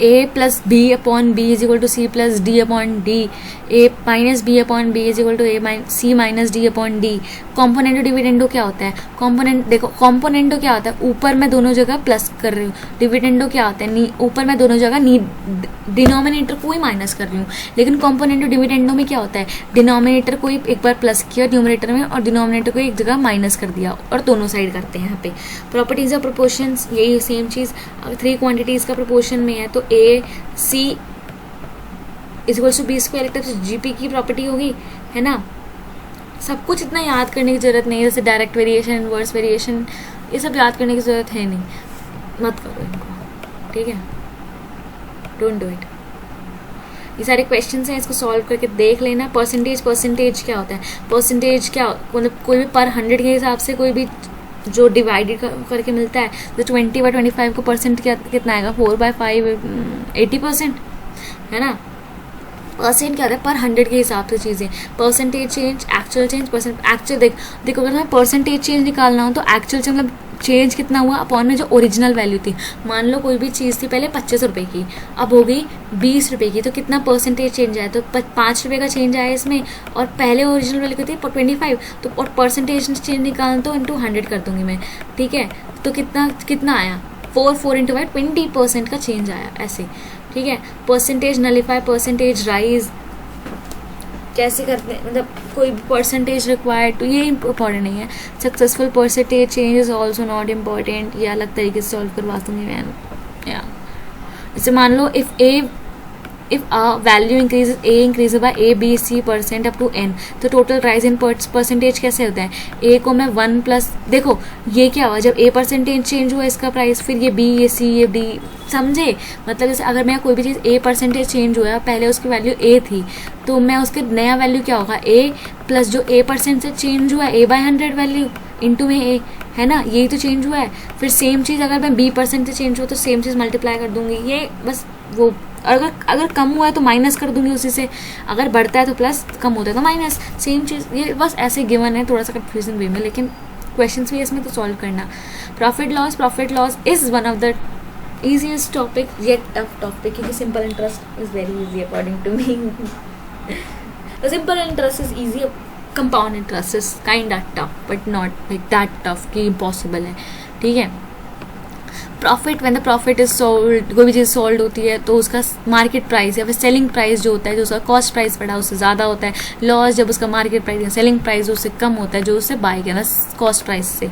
a plus B upon B is equal to C plus D upon D, A minus B upon B is equal to A C minus D upon D. Componendo dividendo क्या होता है, कॉम्पोनेंटो क्या होता है, ऊपर मैं दोनों जगह प्लस कर रही हूँ। डिविडेंडो क्या होता है, ऊपर मैं दोनों जगह डिनोमिनेटर को ही माइनस कर रही हूँ। लेकिन कॉम्पोनेंटो डिविडेंडो में क्या होता है, डिनोमिनेटर को ही एक बार प्लस किया न्यूमरेटर में और डिनोमिनेटर को एक जगह माइनस कर दिया, और दोनों साइड करते हैं यहाँ पे। प्रॉपर्टीज ऑफ प्रोपोर्शंस यही सेम चीज़, 3 क्वांटिटीज का प्रोपोर्शन में है तो A C is equal to B square, एक तरफ से जीपी की प्रॉपर्टी होगी, है ना। सब कुछ इतना याद करने की जरूरत नहीं है, जैसे डायरेक्ट वेरिएशन, इनवर्स वेरिएशन, ये सब याद करने की जरूरत है नहीं, मत करो इनको, ठीक है, डोंट डू इट। ये सारे क्वेश्चंस हैं, इसको सॉल्व करके देख लेना। परसेंटेज क्या होता है, परसेंटेज क्या, मतलब कोई भी पर 100 के हिसाब से कोई भी जो डिवाइडेड करके मिलता है, तो 20 बाई 25 को परसेंट कितना आएगा, 4 बाई 5 80%, है ना। परसेंट क्या होता है, पर 100 के हिसाब से चीज़ें। Percentage change, actual change, actual देखो अगर हमें परसेंटेज चेंज निकालना हो तो एक्चुअल से मतलब चेंज कितना हुआ अपॉन में जो ओरिजिनल वैल्यू थी। मान लो कोई भी चीज़ थी पहले 25 रुपये की, अब हो गई 20 रुपये की, तो कितना परसेंटेज चेंज आया, तो 5 रुपये का चेंज आया इसमें, और पहले ओरिजिनल वैल्यू थी 25, तो और परसेंटेज चेंज निकालना तो इंटू 100 कर दूंगी मैं, ठीक है। तो कितना आया, 4 इंटू 5 20% का चेंज आया, ऐसे, ठीक है। परसेंटेज नलीफाई, परसेंटेज राइज कैसे करते हैं, मतलब कोई परसेंटेज रिक्वायर्ड, तो ये इंपॉर्टेंट नहीं है। Successful percentage change is also not important, ये अलग तरीके से सॉल्व करवा दूंगी मैं, या जैसे मान लो if a value increases, a increases by a b c % up to n, तो टोटल राइज इन परसेंटेज कैसे होता है, a को मैं 1 प्लस, देखो ये क्या हुआ, जब a परसेंटेज चेंज हुआ इसका प्राइस, फिर ये b, ये c, ये d, समझे। मतलब जैसे अगर मैं कोई भी चीज़ a परसेंटेज चेंज हुआ, पहले उसकी वैल्यू a थी, तो मैं उसके नया वैल्यू क्या होगा, a प्लस जो a परसेंट से चेंज हुआ a बाई 100 वैल्यू इंटू में a, है ना, यही तो चेंज हुआ है। फिर सेम चीज़ अगर मैं b परसेंट से चेंज हुआ तो सेम चीज़ मल्टीप्लाई कर दूंगी, ये बस वो, अगर कम हुआ है तो माइनस कर दूंगी उसी से, अगर बढ़ता है तो प्लस, कम होता है तो माइनस, सेम चीज़, ये बस ऐसे गिवन है, थोड़ा सा कंफ्यूजन वे में, लेकिन क्वेश्चंस भी इसमें तो सॉल्व करना। Profit loss is one of the easiest topic yet tough topic, क्योंकि simple interest is very easy according to me. The simple interest is easy, compound interest is kind of tough but not like that tough कि impossible है, ठीक है. Profit, when the profit is sold, कोई भी चीज़ sold होती है तो उसका मार्केट प्राइस या फिर सेलिंग प्राइस जो होता है, जो उसका कॉस्ट प्राइस पड़ा उससे ज़्यादा होता है. लॉस जब उसका मार्केट प्राइस या सेलिंग प्राइस उससे कम होता है, जो उससे बाय किया ना कॉस्ट प्राइस से,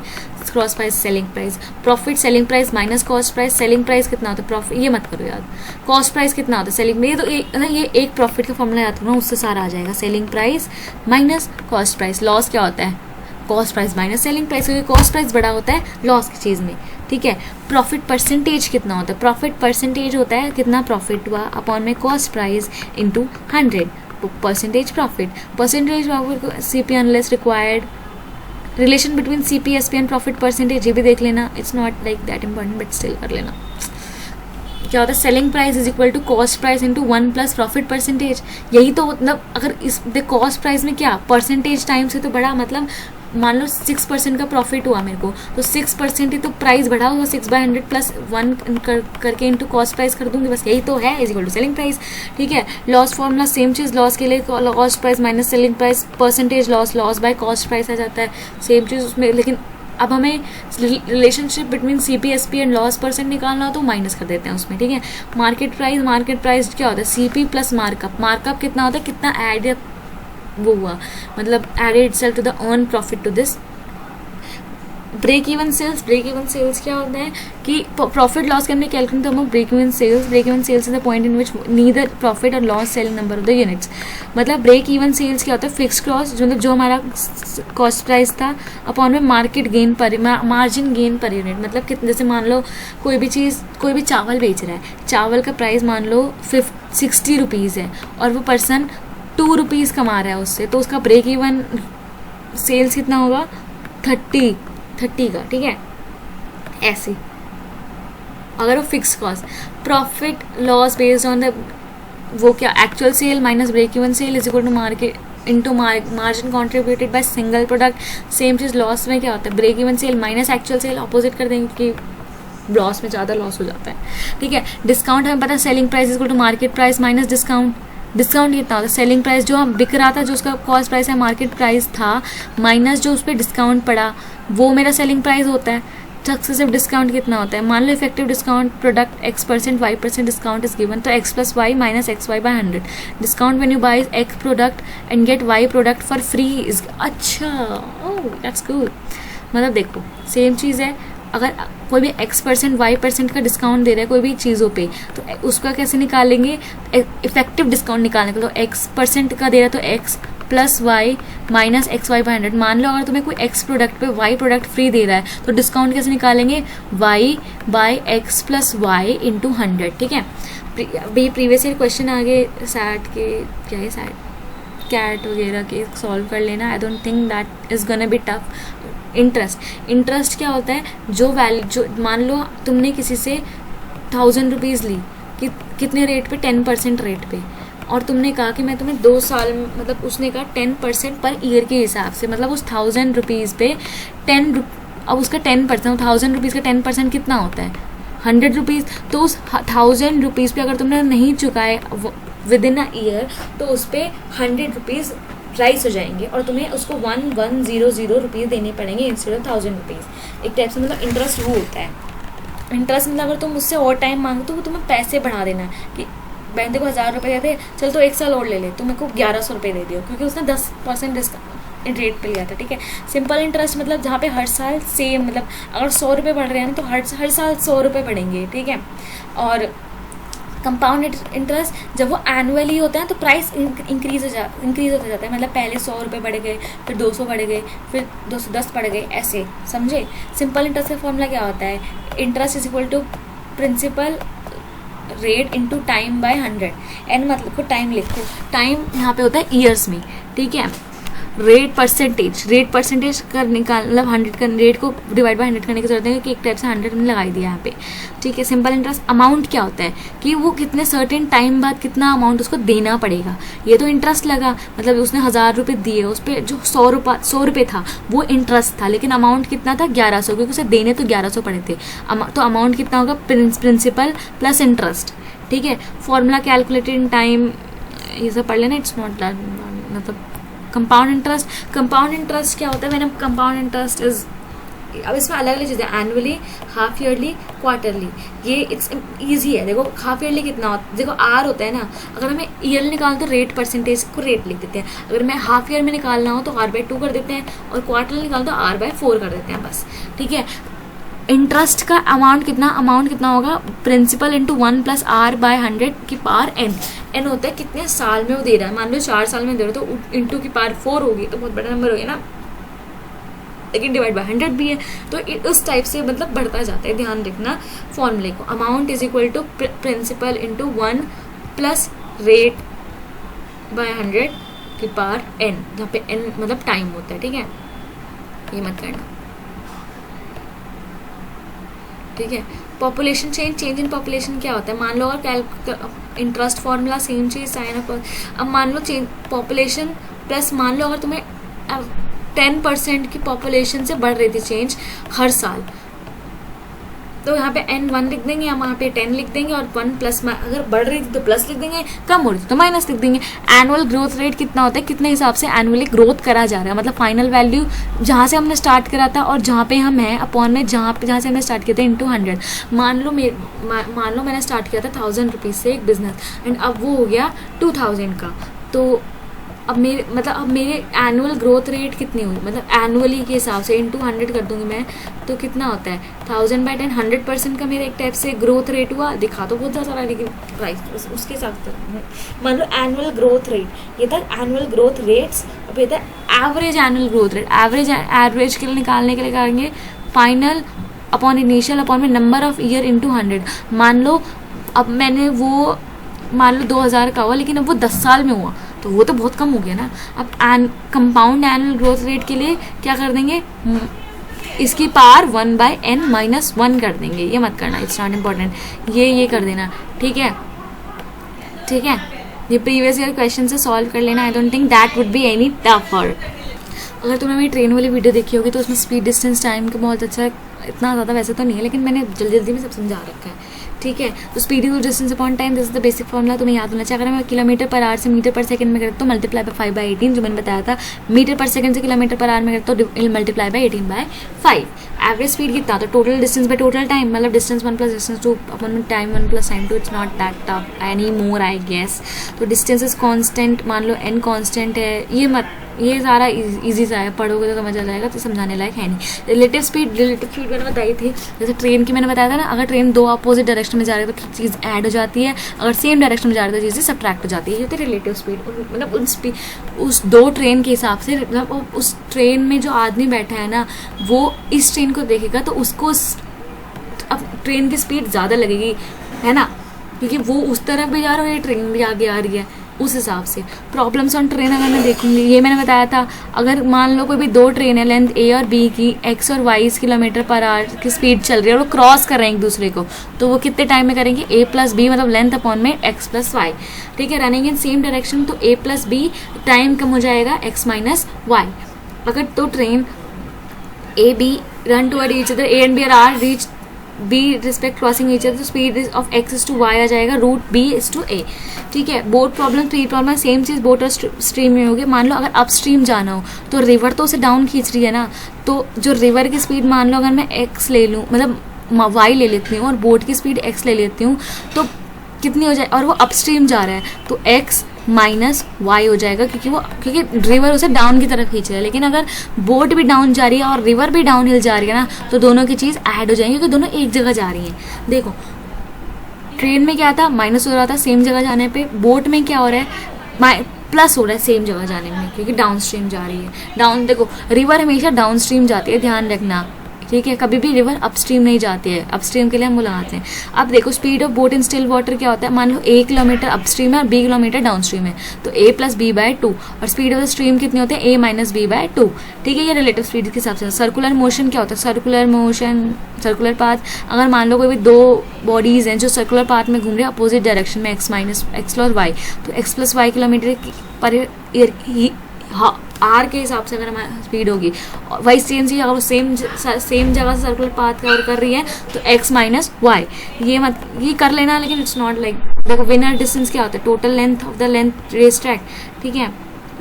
cost price selling price. Profit selling price minus cost price. Selling price कितना होता है, प्रॉफिट ये मत करो याद, कॉस्ट प्राइस कितना होता है सेलिंग में. ये तो ये एक प्रॉफिट का फॉर्मूला याद करो, उससे सारा आ जाएगा. Selling price minus cost price. Loss क्या होता है, cost price minus selling price, क्योंकि कॉस्ट प्राइस बड़ा होता है लॉस की चीज़ में, ठीक है. प्रॉफिट परसेंटेज कितना होता है, प्रॉफिट परसेंटेज होता है कितना प्रॉफिट हुआ अपॉन में cost price into 100, percentage profit. Percentage profit CP unless required. Relation between CP SP and profit percentage ये भी देख लेना, it's not like that important but still कर लेना. क्या होता है, selling price is equal to cost price into 1 plus profit percentage. यही तो मतलब अगर इस कॉस्ट प्राइस में क्या परसेंटेज टाइम से तो बड़ा, मतलब मान लो 6% का प्रॉफिट हुआ मेरे को, तो 6% ही तो प्राइस बढ़ा हुआ, 6/100 प्लस 1 करके इंटू कॉस्ट प्राइस कर दूंगी, बस यही तो है, is equal to selling price, ठीक है. लॉस फॉर्मूला सेम चीज़, लॉस के लिए cost price minus selling price, percentage loss, loss by cost price आ जाता है, सेम चीज़ उसमें. लेकिन अब हमें relationship between CP SP and loss percent निकालना हो तो माइनस कर देते हैं उसमें, ठीक है. मार्केट प्राइस क्या होता है, CP प्लस मार्कअप. मार्कअप कितना होता है, कितना ऐड वो हुआ, मतलब added itself to the earn profit to this. Break even sales क्या होता है कि प्रॉफिट लॉस के अंदर कैलकुलेट हम break even sales is the point in which neither profit और loss selling number of the units. मतलब ब्रेक इवन सेल्स क्या होता है, फिक्स कॉस्ट मतलब जो हमारा कॉस्ट प्राइस था अपॉन में मार्केट गेन पर मार्जिन गेन पर यूनिट. मतलब कितने, जैसे मान लो कोई भी चावल बेच रहा है, चावल का प्राइस मान लो 60 रुपीज़ है और वो पर्सन 2 रुपीज़ कमा रहा है उससे, तो उसका ब्रेक इवन सेल्स कितना होगा, 30 का, ठीक है. ऐसे अगर वो fix cost. Profit loss based on the वो क्या, actual sale minus break even sale is equal to market into margin contributed by single product. Same चीज़ लॉस में क्या होता है, break even sale minus actual sale, opposite कर देंगे कि लॉस में ज़्यादा लॉस हो जाता है, ठीक है. डिस्काउंट हमें पता है, selling price is equal to market price minus discount. Discount कितना होता है, सेलिंग प्राइस जो हम बिक रहा था, जो उसका कॉस्ट प्राइस है मार्केट प्राइस था, माइनस जो उस पर डिस्काउंट पड़ा वो मेरा सेलिंग प्राइस होता है. सक्सेसिव डिस्काउंट कितना होता है, मान लो effective discount product X% Y% discount is given, तो X plus Y minus XY by 100. Discount when you buy X product and get Y product for free is. अच्छा, oh that's good. मतलब देखो same चीज़ है, अगर कोई भी X% Y% का discount दे रहा है कोई भी चीज़ों पे, तो उसका कैसे निकालेंगे, इफेक्टिव डिस्काउंट निकालने के लिए. तो X% का दे रहा है तो X plus Y minus XY by 100. मान लो अगर तुम्हें कोई X प्रोडक्ट पे Y प्रोडक्ट फ्री दे रहा है तो डिस्काउंट कैसे निकालेंगे, Y by X plus y into 100, ठीक है. अभी प्रीवियस ईयर क्वेश्चन आगे सैट के, क्या है सैट कैट वगैरह के सॉल्व कर लेना. I don't think that is gonna be tough. Interest क्या होता है, जो मान लो तुमने किसी से 1000 रुपीज़ ली कि कितने रेट पे, 10% रेट पे, और तुमने कहा कि मैं तुम्हें 2 साल, मतलब उसने कहा 10% पर ईयर के हिसाब से, मतलब उस 1000 रुपीज़ पे अब उसका 10%, 1000 रुपीज़ का 10% कितना होता है, 100 रुपीज़. तो उस 1000 रुपीज़ पे अगर तुमने नहीं चुकाए विद इन अ ईयर तो उस पर 100 रुपीज़ राइस हो जाएंगे और तुम्हें उसको 1100 रुपीज़ देने पड़ेंगे इंस्टेड ऑफ 1000 रुपीज़. एक टाइप से मतलब इंटरेस्ट वो होता है. इंटरेस्ट मतलब अगर तुम मुझसे और टाइम मांगते हो तो तुम्हें पैसे बढ़ा देना कि मैंने को 1000 रुपये देते, चल तो 1 साल और ले ले, तो मेरे को 1100 रुपये दे दियो, क्योंकि उसने 10% डिस्काउंट रेट पे लिया था, ठीक है. सिंपल इंटरेस्ट मतलब जहाँ पे हर साल सेम, मतलब अगर 100 रुपये बढ़ रहे हैं तो हर साल 100 रुपये बढ़ेंगे, ठीक है. और कंपाउंड इंटरेस्ट जब वो एनुअली होता है तो प्राइस इंक्रीज होता जाता है. मतलब पहले 100 रुपये बढ़ गए, फिर 200 बढ़ गए, फिर 210 बढ़ गए, ऐसे समझे. सिंपल इंटरेस्ट का फॉर्मूला क्या होता है, interest is equal to principal rate into time by 100. N मतलब को टाइम लिखो, टाइम यहाँ पे होता है ईयर्स में, ठीक है. रेट परसेंटेज कर निकाल, मतलब 100 का रेट को डिवाइड बाय 100 करने की जरूरत है, कि एक टाइप से 100 हमने लगाई दिया यहाँ पे, ठीक है। सिंपल इंटरेस्ट अमाउंट क्या होता है कि वो कितने सर्टेन टाइम बाद कितना अमाउंट उसको देना पड़ेगा। ये तो इंटरेस्ट लगा, मतलब उसने 1000 रुपये दिए, उस पर जो 100 रुपये था वो इंटरेस्ट था, लेकिन अमाउंट कितना था 1100, क्योंकि उसे देने तो 1100 पड़े थे। तो अमाउंट कितना होगा, प्रिंसिपल प्लस इंटरेस्ट, ठीक है। फॉर्मूला कैलकुलेटेड इन टाइम, ये सब पढ़ लेना, इट्स नॉट मतलब कंपाउंड इंटरेस्ट क्या होता है, मैंने कंपाउंड इंटरेस्ट इज, अब इसमें अलग अलग चीज़ें, एनुअली, हाफ ईयरली, क्वार्टरली, ये इट्स ईजी है। देखो हाफ ईयरली कितना होता है, देखो आर होता है ना, अगर हमें ईयरली निकालना तो रेट परसेंटेज को रेट लिख देते हैं, अगर मैं हाफ ईयर में निकालना हो तो r/2 कर देते हैं, और क्वार्टरली निकालना तो r/4 कर देते हैं बस, ठीक है। इंटरेस्ट का अमाउंट कितना होगा, प्रिंसिपल इंटू 1 प्लस r/100 की पावर n होता है कितने साल में वो दे रहा है। मान लो 4 साल में दे रहा है तो इंटू की पावर 4 होगी, तो बहुत बड़ा नंबर हो गया ना, लेकिन डिवाइड बाय 100 भी है, तो उस टाइप से मतलब बढ़ता जाता है। ध्यान रखना फॉर्मूले को, amount is equal to principal into 1 plus rate by 100 की पावर n, जहाँ पे n मतलब टाइम होता है, ठीक है, ये मत करना, ठीक है। पॉपुलेशन चेंज इन पॉपुलेशन क्या होता है, मान लो अगर इंटरेस्ट फॉर्मूला सेम चीज साइन अप, अब मान लो चेंज पॉपुलेशन प्लस, मान लो अगर तुम्हें 10% की पॉपुलेशन से बढ़ रही थी चेंज हर साल, तो यहाँ पे n 1 लिख देंगे, हम वहाँ पे 10 लिख देंगे, और 1 प्लस, अगर बढ़ रही थी तो प्लस लिख देंगे, कम हो रही थी तो माइनस लिख देंगे। एनुअल ग्रोथ रेट कितना होता है, कितने हिसाब से एनुअली ग्रोथ करा जा रहा है, मतलब फाइनल वैल्यू जहाँ से हमने स्टार्ट करा था और जहाँ पे हम हैं अपॉन में जहाँ से हमने स्टार्ट किया था इंटू 100। मान लो मैंने स्टार्ट किया था 1000 रुपीज़ से एक बिजनेस, एंड अब वो हो गया 2000 का, तो अब मेरे एनुअल ग्रोथ रेट कितनी हुई, मतलब एनुअली के हिसाब से इंटू 100 कर दूंगी मैं, तो कितना होता है 1000/10, 100% का मेरा एक टाइप से ग्रोथ रेट हुआ। दिखा तो बहुत ज़्यादा, लेकिन प्राइस उसके हिसाब से मान लो एनुअल ग्रोथ रेट, ये था एनुअल ग्रोथ रेट्स, अब ये था average annual growth rate. Average के लिए निकालने के लिए करेंगे फाइनल अपॉन इनिशियल अपॉन में नंबर ऑफ ईयर इंटू 100। मान लो अब मैंने वो, मान लो 2000 का हुआ, लेकिन अब वो 10 साल में हुआ, तो वो तो बहुत कम हो गया ना। अब कंपाउंड एनुअल ग्रोथ रेट के लिए क्या कर देंगे, इसकी पावर 1/n माइनस 1 कर देंगे, ये मत करना, इट्स नॉट इम्पॉर्टेंट, ये कर देना, ठीक है। ये प्रीवियस ईयर क्वेश्चन से सॉल्व कर लेना, I don't think that would be any tougher. अगर तुमने मेरी ट्रेन वाली वीडियो देखी होगी तो उसमें स्पीड डिस्टेंस टाइम का बहुत अच्छा, इतना ज़्यादा वैसे तो नहीं है, लेकिन मैंने जल्दी में सब समझा रखा है, ठीक है। तो speed equal distance upon time, this is the basic formula, तुम्हें याद होना चाहिए। अगर मैं किलोमीटर पर आवर से मीटर पर सेकंड में करता तो मल्टीप्लाई बाय 5/18, जो मैंने बताया था, मीटर पर सेकंड से किलोमीटर पर आवर में करता तो मल्टीप्लाई बाय 18/5। एवरेज स्पीड कितना, तो total distance by total time, मतलब distance 1 plus distance 2 upon time 1 plus time 2, it's not that tough any more I guess. तो डिस्टेंस इज कॉन्स्टेंट, मान लो n कॉन्स्टेंट है, ये सारा इजी सा है, पढ़ोगे तो समझ आ जाएगा, तो समझाने लायक है नहीं। रिलेटिव स्पीड मैंने बताई थी, जैसे ट्रेन की मैंने बताया था ना, अगर ट्रेन 2 अपोजिट डायरेक्शन में जा रही है तो चीज़ ऐड हो जाती है, अगर सेम डायरेक्शन में जा रही है तो चीज़ें सब्ट्रैक्ट हो जाती है, ये होती है रिलेटिव स्पीड। मतलब उस 2 ट्रेन के हिसाब से, मतलब उस ट्रेन में जो आदमी बैठा है ना, वो इस ट्रेन को देखेगा तो उसको अब ट्रेन की स्पीड ज़्यादा लगेगी, है ना, क्योंकि वो उस तरफ भी जा रहा है, ये ट्रेन भी आगे आ रही है, उस हिसाब से। प्रॉब्लम्स ऑन ट्रेन अगर मैं देखूंगी, ये मैंने बताया था, अगर मान लो कोई भी 2 ट्रेन है, लेंथ A और B की, x और y किलोमीटर पर आवर की स्पीड चल रही है और वो क्रॉस कर रहे हैं एक दूसरे को, तो वो कितने टाइम में करेंगे, A प्लस B, मतलब लेंथ अपॉन में x प्लस वाई, ठीक है। रनिंग इन सेम डायरेक्शन, तो A प्लस B, टाइम कम हो जाएगा x माइनस वाई। अगर तो train A B run toward each other, A and B are reach B respect crossing each other, speed of x is to y आ जाएगा, root B is to A, ठीक है। Boat problem, tree problem, same चीज़ boat और stream में होगी। मान लो अगर अप स्ट्रीम जाना हो तो रिवर तो उसे डाउन खींच रही है ना, तो जो रिवर की स्पीड, मान लो अगर मैं x ले लूँ, मतलब y ले लेती हूँ, और बोट की स्पीड x ले लेती हूँ, तो कितनी हो जाए, और वो अप स्ट्रीम जा रहा है तो x माइनस वाई हो जाएगा, क्योंकि रिवर उसे डाउन की तरफ खींच रहा है। लेकिन अगर बोट भी डाउन जा रही है और रिवर भी डाउन हिल जा रही है ना, तो दोनों की चीज़ ऐड हो जाएंगी, क्योंकि दोनों एक जगह जा रही हैं। देखो ट्रेन में क्या था, माइनस हो रहा था सेम जगह जाने पे, बोट में क्या हो रहा है, प्लस हो रहा है सेम जगह जाने में, क्योंकि डाउन स्ट्रीम जा रही है। देखो रिवर हमेशा डाउन स्ट्रीम जाती है, ध्यान रखना, ठीक है, कभी भी रिवर अपस्ट्रीम नहीं जाती है, अपस्ट्रीम के लिए हम वो लगाते हैं। अब देखो speed of boat in still water क्या होता है, मान लो 1 किलोमीटर अपस्ट्रीम है और B किलोमीटर डाउनस्ट्रीम है, तो A प्लस B बाय 2, और स्पीड ऑफ द स्ट्रीम कितनी होती है, A माइनस B बाय 2, ठीक है, ये रिलेटिव स्पीड के हिसाब से। सर्कुलर मोशन क्या होता है, सर्कुलर मोशन, सर्कुलर पाथ, अगर मान लो कोई भी दो बॉडीज हैं जो सर्कुलर पाथ में घूम रही है अपोजिट डायरेक्शन में, x माइनस एक्स और y, तो x plus y kilometre per year are के हिसाब से अगर हमारी स्पीड होगी, और वही सेम चीज़ अगर वो सेम जगह से सर्कुलर पाथ कवर कर रही है तो x माइनस वाई, ये कर लेना, लेकिन इट्स नॉट लाइक, देखो विनर डिस्टेंस क्या होता है, total length of the length race track, ठीक है,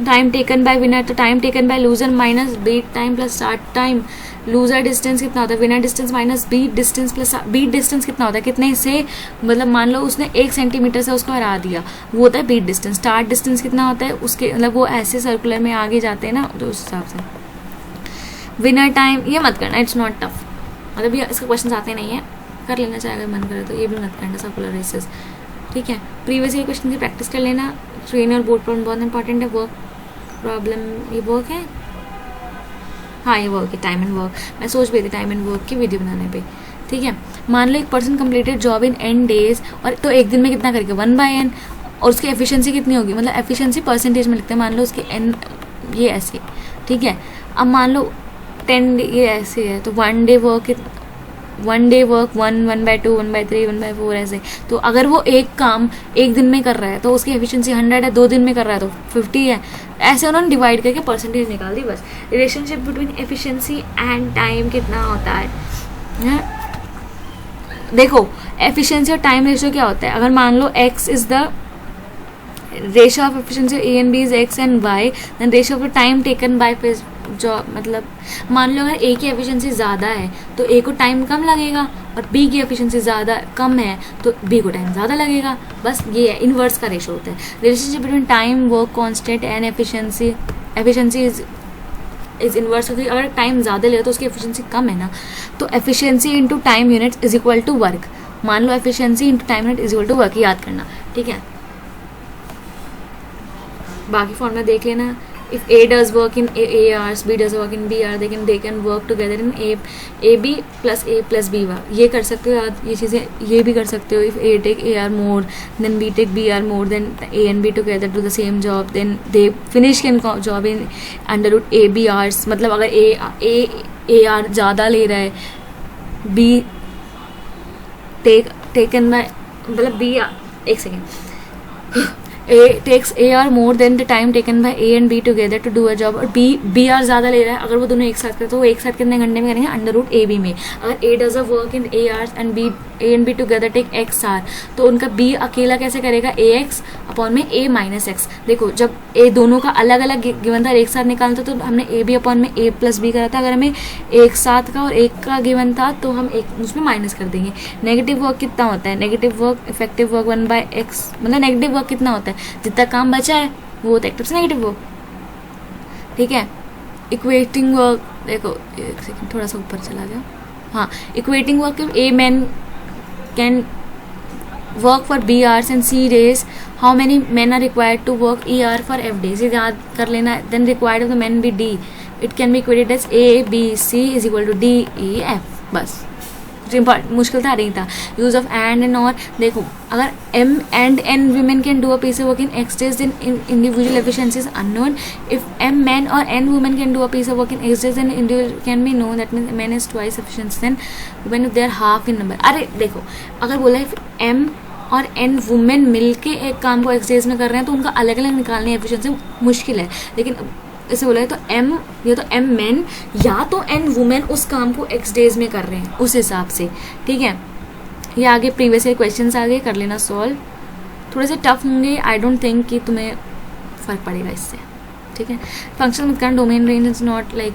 टाइम टेकन बाय विनर, तो time taken by loser minus beat time plus start time, loser distance कितना होता है, winner distance minus beat distance plus beat distance कितना होता है, कितने से, मतलब मान लो उसने 1 सेंटीमीटर से उसको हरा दिया, वो होता है बीट डिस्टेंस। स्टार्ट डिस्टेंस कितना होता है उसके, मतलब वो ऐसे सर्कुलर में आगे जाते हैं ना, तो उस हिसाब से। विनर टाइम, ये मत करना, इट्स नॉट टफ, मतलब ये इसके क्वेश्चन आते नहीं है, कर लेना चाहे अगर मन करे तो, ये भी मत करना सर्कुलर रेसेस, ठीक है। प्रीवियस ईयर क्वेश्चन की प्रैक्टिस कर लेना, ट्रेन और बोर्ड प्रॉब्लम बहुत इंपॉर्टेंट है। वर्क प्रॉब्लम, ये वर्क है, हाँ ये वर्क है, टाइम एंड वर्क, मैं सोच भी थी टाइम एंड वर्क की वीडियो बनाने पे, ठीक है। मान लो एक person completed job in n days, और तो एक दिन में कितना करेगा 1/n, और उसकी एफिशिएंसी कितनी होगी, मतलब एफिशिएंसी परसेंटेज में लिखते हैं, मान लो उसकी n ये ऐसे, ठीक है। अब मान लो 10 ये ऐसे है, तो 1 डे वर्क 1/2, 1/3, 1/4 ऐसे, तो अगर वो एक काम एक दिन में कर रहा है तो उसकी एफिशिएंसी 100 है, 2 दिन में कर रहा है तो 50 है, ऐसे उन्होंने डिवाइड करके परसेंटेज निकाल दी बस। Relationship between efficiency and time कितना होता है, देखो एफिशिएंसी और टाइम रेशियो क्या होता है, अगर मान लो x is the ratio of efficiency A and B is x and y, then ratio of time taken bye जो, मतलब मान लो अगर A की एफिशिएंसी ज़्यादा है तो A को टाइम कम लगेगा, और B की एफिशिएंसी ज़्यादा कम है तो B को टाइम ज़्यादा लगेगा, बस ये है, इनवर्स का रेशियो होता है। Relationship between time work constant and efficiency is inverse होती है, अगर टाइम ज़्यादा ले तो उसकी एफिशिएंसी कम है ना, तो efficiency into time unit is equal to work, मान लो efficiency into time unit is equal to work, याद करना, ठीक है। बाकी फॉर्मूला देख लेना, if A does work in A hours, B does work in B hours, they can work together in AB plus A plus B hour, ये कर सकते हो याद, ये चीज़ें ये भी कर सकते हो। if A take A hour more then B take B hour more, then A and B together do the same job, then they finish can job in under root A B hours, मतलब अगर A hour ज़्यादा ले रहा है, B taken by, मतलब B, एक second, A takes A hour more than the time taken by A and B together to do a job, और B hour ज़्यादा ले रहा है, अगर वो दोनों एक साथ करते तो वो एक साथ कितने घंटे में करेंगे, अंडर रूट AB में। अगर A does a work in A hours and A and B together take X hour, तो उनका B अकेला कैसे करेगा, AX अपॉन में A माइनस एक्स। देखो जब A दोनों का अलग अलग गिवन था, एक साथ निकालना था तो हमने AB अपॉन में A प्लस B करा था, अगर हमें एक साथ का और एक का गिवन था तो हम एक उसमें माइनस कर देंगे। नेगेटिव वर्क कितना होता है, negative work effective work 1/x, मतलब नेगेटिव वर्क कितना होता है, जितना काम बचा है वो होता है एक तरफ से नेगेटिव वर्क, ठीक है। इक्वेटिंग वर्क, देखो एक सेकंड थोड़ा सा ऊपर चला गया, हाँ, equating work A man can work for B hours and C days, how many men are required to work E hour for F days, ये याद कर लेना। then required of the men be D, it can be equated as A B C is equal to D E F, बस मुश्किल था नहीं था। Use of and और, देखो अगर M and N women can do a piece of work in X days, then individual efficiency is unknown. If M men or N women can do a piece of work in X days, then individual can be known, that means men is twice efficient than women if they are half in number। अरे देखो अगर बोला है M और N women मिलके एक काम को X डेज में कर रहे हैं तो उनका अलग अलग निकालने एफिशिएंसी मुश्किल है, लेकिन इसे बोला है तो M या तो M मैन या तो N वुमेन उस काम को X डेज में कर रहे हैं उस हिसाब से, ठीक है। ये आगे प्रीवियस ईयर क्वेश्चंस आगे कर लेना सॉल्व, थोड़े से टफ होंगे, आई डोंट थिंक कि तुम्हें फ़र्क पड़ेगा इससे, ठीक है। फंक्शन मत करना, domain range is not like,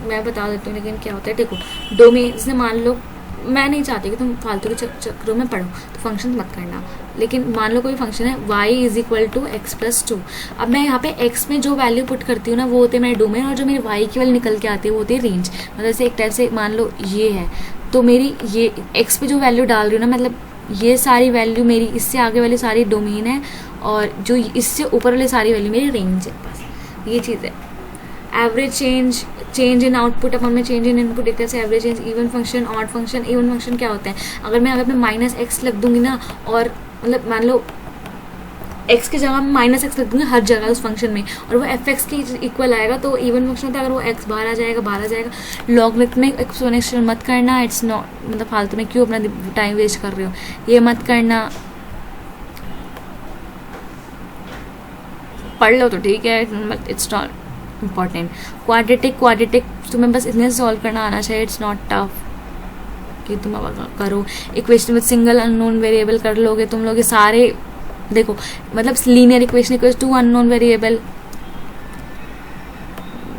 मैं बता देती हूँ लेकिन क्या होता है, देखो डोमेन जैसे मान लो मैं नहीं चाहती कि तुम फालतू के चक्रों में पढ़ो तो फंक्शन मत करना, लेकिन मान लो कोई फंक्शन है y is equal to x plus 2, अब मैं यहाँ पे x में जो वैल्यू पुट करती हूँ ना वो होते हैं मेरे डोमेन, और जो मेरी y की वैल्यू निकल के आती है वो होती है रेंज। मतलब जैसे एक टाइप से मान लो ये है तो मेरी ये x पे जो वैल्यू डाल रही हूँ ना, मतलब ये सारी वैल्यू मेरी, इससे आगे वाली सारी डोमेन है और जो इससे ऊपर वाली सारी वैल्यू मेरी रेंज है, बस ये चीज़ है, एवरेज चेंज इन आउटपुट अपन में चेंज इन इनपुट देखते हैं, average change, even function, odd function. Even function क्या होता है, अगर मैं माइनस एक्स लग दूंगी ना, और मतलब मान लो एक्स की जगह मैं माइनस एक्स लग दूंगी हर जगह उस फंक्शन में, और वो एफ एक्स की इक्वल आएगा, तो इवन फंक्शन होता है। अगर वो एक्स बाहर आ जाएगा। लॉगरिथमिक एक्सपोनेंशियल मत करना, इट्स नॉट, मतलब फालतू में क्यों अपना टाइम वेस्ट कर रहे हो, ये मत करना। पढ़ लो तो ठीक है, but it's not important. Quadratic तुम्हें बस इतने सॉल्व करना आना चाहिए, इट्स नॉट टफ कि तुम करो। Equation with single unknown variable कर लोगे तुम लोग, ये सारे देखो, मतलब linear equation equals to unknown variable,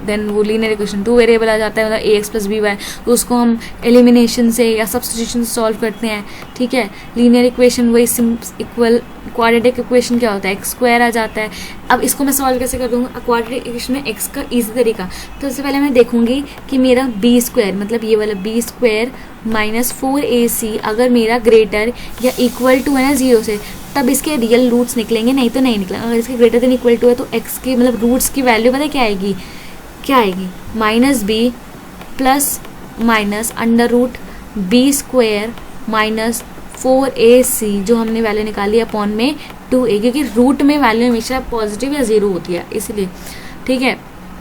then वो लीनियर इक्वेशन 2 वेरिएबल आ जाता है, मतलब a x plus b y, तो उसको हम एलिमिनेशन से या सब्स्टिट्यूशन से सॉल्व करते हैं, ठीक है। लीनियर इक्वेशन वही इक्वल, क्वाड्रेटिक इक्वेशन क्या होता है, एक्स स्क्वायर आ जाता है। अब इसको मैं सॉल्व कैसे कर दूंगा क्वाड्रेटिक इक्वेशन में, एक्स का ईजी तरीका, तो सबसे पहले मैं देखूंगी कि मेरा बी स्क्वायर, मतलब ये वाला बी स्क्वायर माइनस 4ac अगर मेरा ग्रेटर या इक्वल टू है ना 0 से, तब इसके रियल रूट्स निकलेंगे, नहीं तो नहीं निकलेंगे। अगर इसके ग्रेटर देन इक्वल टू है तो एक्स की मतलब रूट्स की वैल्यू पता है क्या आएगी, minus b plus minus under root b square minus 4ac जो हमने वैल्यू निकाली अपॉन में 2a, क्योंकि रूट में वैल्यू हमेशा पॉजिटिव या 0 होती है इसलिए, ठीक है।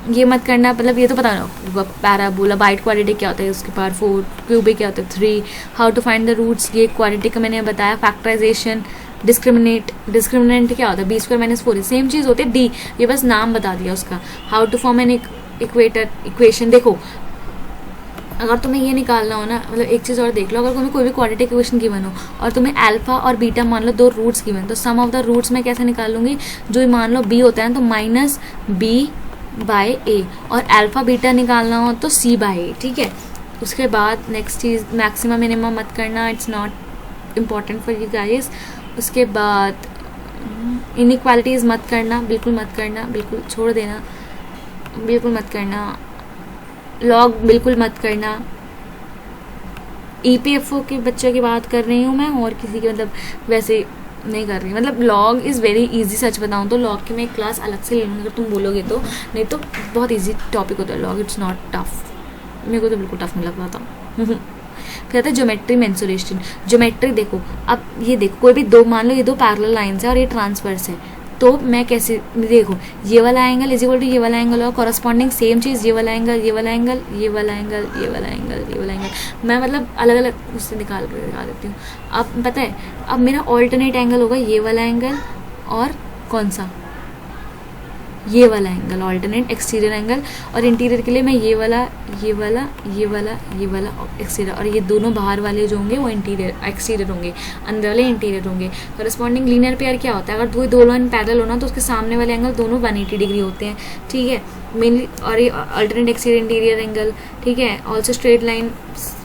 ये मत करना, मतलब ये तो पता ना पैराबोला, बाइट क्वाड्रेटिक क्या होता है, उसके पावर 4, क्यूबिक क्या होता है 3, how to find the roots, ये क्वाड्रेटिक का मैंने बताया। फैक्टराइजेशन, डिस्क्रिमिनेंट क्या होता है, बी स्क्वायर माइनस 4, सेम चीज़ होती है डी, ये बस नाम बता दिया उसका। How to form an equation, देखो अगर तुम्हें ये निकालना हो ना, मतलब एक चीज़ और देख लो, अगर तुम्हें कोई भी क्वाड्रेटिक इक्वेशन गिवन हो और तुम्हें अल्फा और बीटा मान लो 2 रूट्स गिवन, तो सम ऑफ द रूट्स मैं कैसे निकाल लूँगी, जो मान लो बी होता है तो माइनस बी बाय ए, और अल्फा बीटा निकालना हो तो सी बाय ए, ठीक है। उसके बाद नेक्स्ट चीज़ मैक्सिमम मिनिमम मत करना, it's not important for you guys. उसके बाद इनइक्वालिटीज़ मत करना, बिल्कुल मत करना, बिल्कुल छोड़ देना, बिल्कुल मत करना। लॉग बिल्कुल मत करना। ईपीएफओ के बच्चों की बात कर रही हूँ मैं, और किसी की मतलब वैसे नहीं कर रही। मतलब लॉग इज़ वेरी इजी, सच बताऊँ तो लॉग की मैं एक क्लास अलग से ले लूँगी अगर तुम बोलोगे तो, नहीं तो बहुत इजी टॉपिक होता है लॉग, इट्स नॉट टफ। मेरे को तो बिल्कुल टफ नहीं लग रहा था। फिर आता है ज्योमेट्री मेंसुरेशन। ज्योमेट्री देखो, अब ये देखो कोई भी दो, मान लो ये 2 पैरेलल लाइंस है और ये ट्रांसवर्स है, तो मैं कैसे देखो, ये वाला एंगल इज इक्वल टू ये वाला एंगल और कॉरस्पॉन्डिंग सेम चीज़, ये वाला एंगल, ये वाला एंगल, ये वाला एंगल, ये वाला एंगल, ये वाला एंगल, मैं मतलब अलग अलग उससे निकाल देती हूँ। अब पता है, अब मेरा ऑल्टरनेट एंगल होगा ये वाला एंगल और कौन सा, ये वाला एंगल ऑल्टरनेट एक्सटीरियर एंगल, और इंटीरियर के लिए मैं ये वाला, ये वाला, ये वाला, ये वाला एक्सटीरियर, और ये दोनों बाहर वाले जो होंगे वो इंटीरियर एक्सटीरियर होंगे, अंदर वाले इंटीरियर होंगे। कॉरस्पॉन्डिंग लीनियर पेयर क्या होता है, अगर दो लाइन पैरेलल होना तो उसके सामने वाले एंगल दोनों 180 डिग्री होते हैं, ठीक है मेनली, और ये अल्टरनेट एक्सटीरियर इंटीरियर एंगल, ठीक है। Also straight line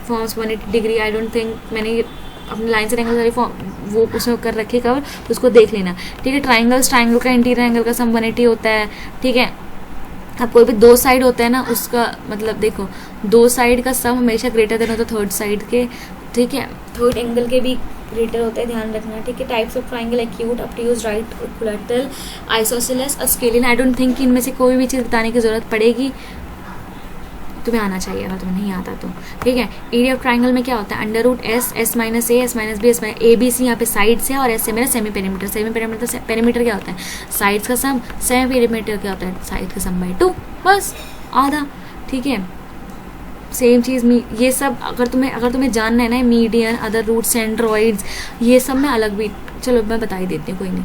forms 180 degree. I don't think मैंने अपने लाइन से एंगल सारी फॉर्म वो उसमें कर रखे कवर, तो उसको देख लेना, ठीक है। ट्राइंगल का इंटीरियर एंगल का सम 180 होता है, ठीक है। अब कोई भी 2 साइड होता है ना, उसका मतलब देखो 2 साइड का सम हमेशा ग्रेटर देन होता है थर्ड साइड के, ठीक है। थर्ड एंगल के भी ग्रेटर होता है, ध्यान रखना, ठीक है। Types of triangle, acute, obtuse, right, equilateral, isosceles, scalene. I don't think इनमें से कोई भी चीज़ बताने की जरूरत पड़ेगी, तुम्हें आना चाहिए अगर तुम्हें नहीं आता तो, ठीक है। एरिया ऑफ ट्राइंगल में क्या होता है, under root S, S minus A, S minus B, S minus A, B, C यहाँ पे साइड से, और एस से मेरा semi perimeter. Semi perimeter, perimeter क्या होता है, साइड्स का सम। सेमी पेरीमीटर क्या होता है, साइड का सम बाई 2, बस आधा, ठीक है। सेम चीज़ ये सब अगर तुम्हें जानना है ना, मीडियन, अदर रूट, सेंट्रोइड्स, ये सब मैं अलग भी, चलो मैं बता ही देती हूँ, कोई नहीं।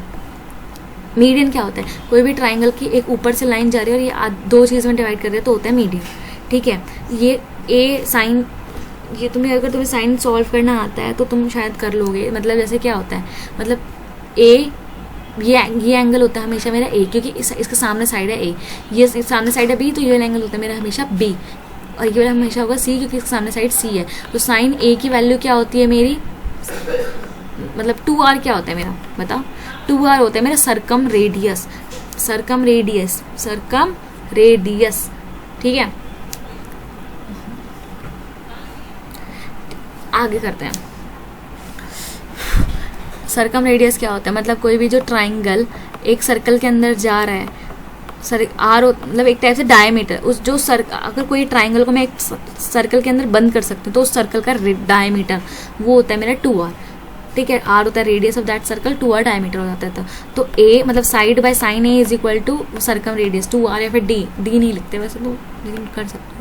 मीडियन क्या होता है, कोई भी ट्राइंगल की एक ऊपर से लाइन जा रही है और ये 2 चीज़ में डिवाइड कर रहे हैं तो होता है मीडियन, ठीक है। ये ए साइन, ये अगर तुम्हें साइन सॉल्व करना आता है तो तुम शायद कर लोगे। मतलब जैसे क्या होता है, मतलब ए, ये एंगल होता है हमेशा मेरा ए, क्योंकि इसका सामने साइड है ए, ये सामने साइड है बी, तो ये वाला एंगल होता है मेरा हमेशा बी, और ये वाला हमेशा होगा सी, क्योंकि इसका सामने साइड सी है। तो साइन ए की वैल्यू क्या होती है मेरी, मतलब 2r क्या होता है मेरा, बताओ। 2r होता है मेरा सरकम रेडियस, ठीक है। आगे करते हैं। सरकम रेडियस क्या होता है, मतलब कोई भी जो ट्राइंगल एक सर्कल के अंदर जा रहा है, सर आर मतलब एक टाइप से डायमीटर, उस जो अगर कोई ट्राइंगल को मैं एक सर्कल के अंदर बंद कर सकती हूँ तो उस सर्कल का डायमीटर वो होता है मेरा 2r, ठीक है। आर होता है radius of that circle, 2r diameter हो जाता है। तो ए मतलब side by sine A is equal to circumradius 2r, या फिर डी नहीं लिखते वैसे तो, लेकिन कर सकते हो।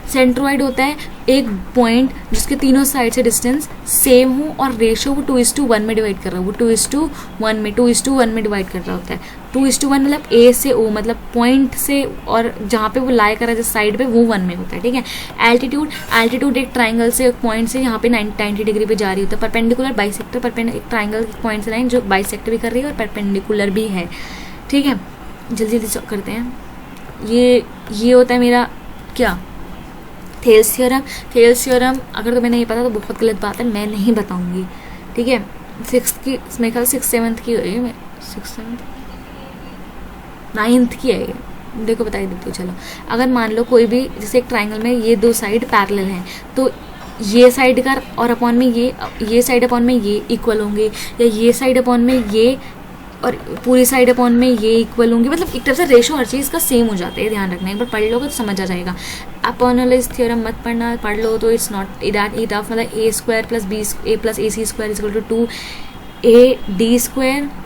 सेंट्रोइड होता है एक पॉइंट जिसके तीनों साइड से डिस्टेंस सेम हो और रेशियो वो 2:1 में डिवाइड कर रहा है, वो 2:1 में 2:1 में डिवाइड कर रहा होता है। 2:1 मतलब ए से ओ, मतलब पॉइंट से और जहाँ पे वो लाई कर रहा है जिस साइड पे वो 1 में होता है, ठीक है। एल्टीट्यूड एक ट्राइंगल से एक पॉइंट से यहाँ पे 90 डिग्री पे जा रही होता है। परपेंडिकुलर बाइसेक्टर, एक ट्राइंगल पॉइंट से लाइन जो बाइसेक्टर भी कर रही है और परपेंडिकुलर भी है, ठीक है। जल्दी जल्दी करते हैं। ये होता है मेरा क्या, थेल्स थ्योरम। अगर तुम्हें नहीं पता तो बहुत गलत बात है, मैं नहीं बताऊंगी, ठीक है। 6th की मेरे ख्याल 6th-7th की है, 6th-7th 9th की है ये, देखो बता ही देती हूँ। चलो अगर मान लो कोई भी जैसे एक ट्राइंगल में ये दो साइड पैरेलल हैं तो ये साइड का और अपॉन में ये साइड अपॉन में ये इक्वल होंगे, या ये साइड अपॉन में ये और पूरी साइड अपॉन में ये इक्वल होंगे, मतलब एक तरफ से रेशो हर चीज़ का सेम हो जाता है, ध्यान रखना। एक बार पढ़ लोगे तो समझ आ जाएगा। अपॉनलाइज थ्योरम मत पढ़ना, पढ़ लो तो इट्स नॉट दैट ऑफ मतलब a² + b a + ac² = 2 ad²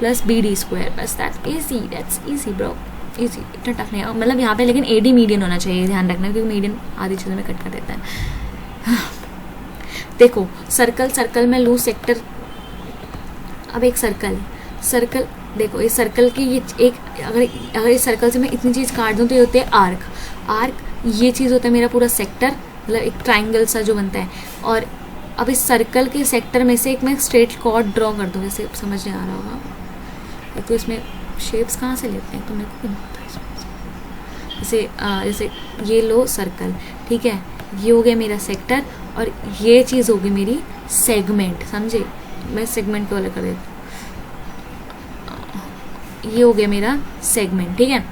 + bd², बस दैट्स इजी ब्रो, इजी, इतना टफ नहीं है मतलब यहाँ पे। लेकिन ad मीडियन होना चाहिए, ध्यान रखना, क्योंकि मीडियन आधी चीज़ों में कट कर देता है। देखो सर्कल में लूँ सेक्टर, अब एक सर्कल देखो, इस सर्कल की ये एक अगर इस सर्कल से मैं इतनी चीज़ काट दूँ तो ये होते हैं आर्क, ये चीज़ होता है मेरा पूरा सेक्टर, मतलब एक ट्राइंगल सा जो बनता है। और अब इस सर्कल के सेक्टर में से एक मैं स्ट्रेट कॉर्ड ड्रॉ कर दूँ, जैसे समझ नहीं आ रहा होगा, तो इसमें शेप्स कहाँ से लेते हैं तो मेरे को नहीं पता। जैसे ये लो सर्कल, ठीक है, ये हो गया मेरा सेक्टर और ये चीज़ होगी मेरी सेगमेंट, समझे। मैं सेगमेंट को अलग कर देती हूँ, ये हो गया मेरा सेगमेंट, ठीक है।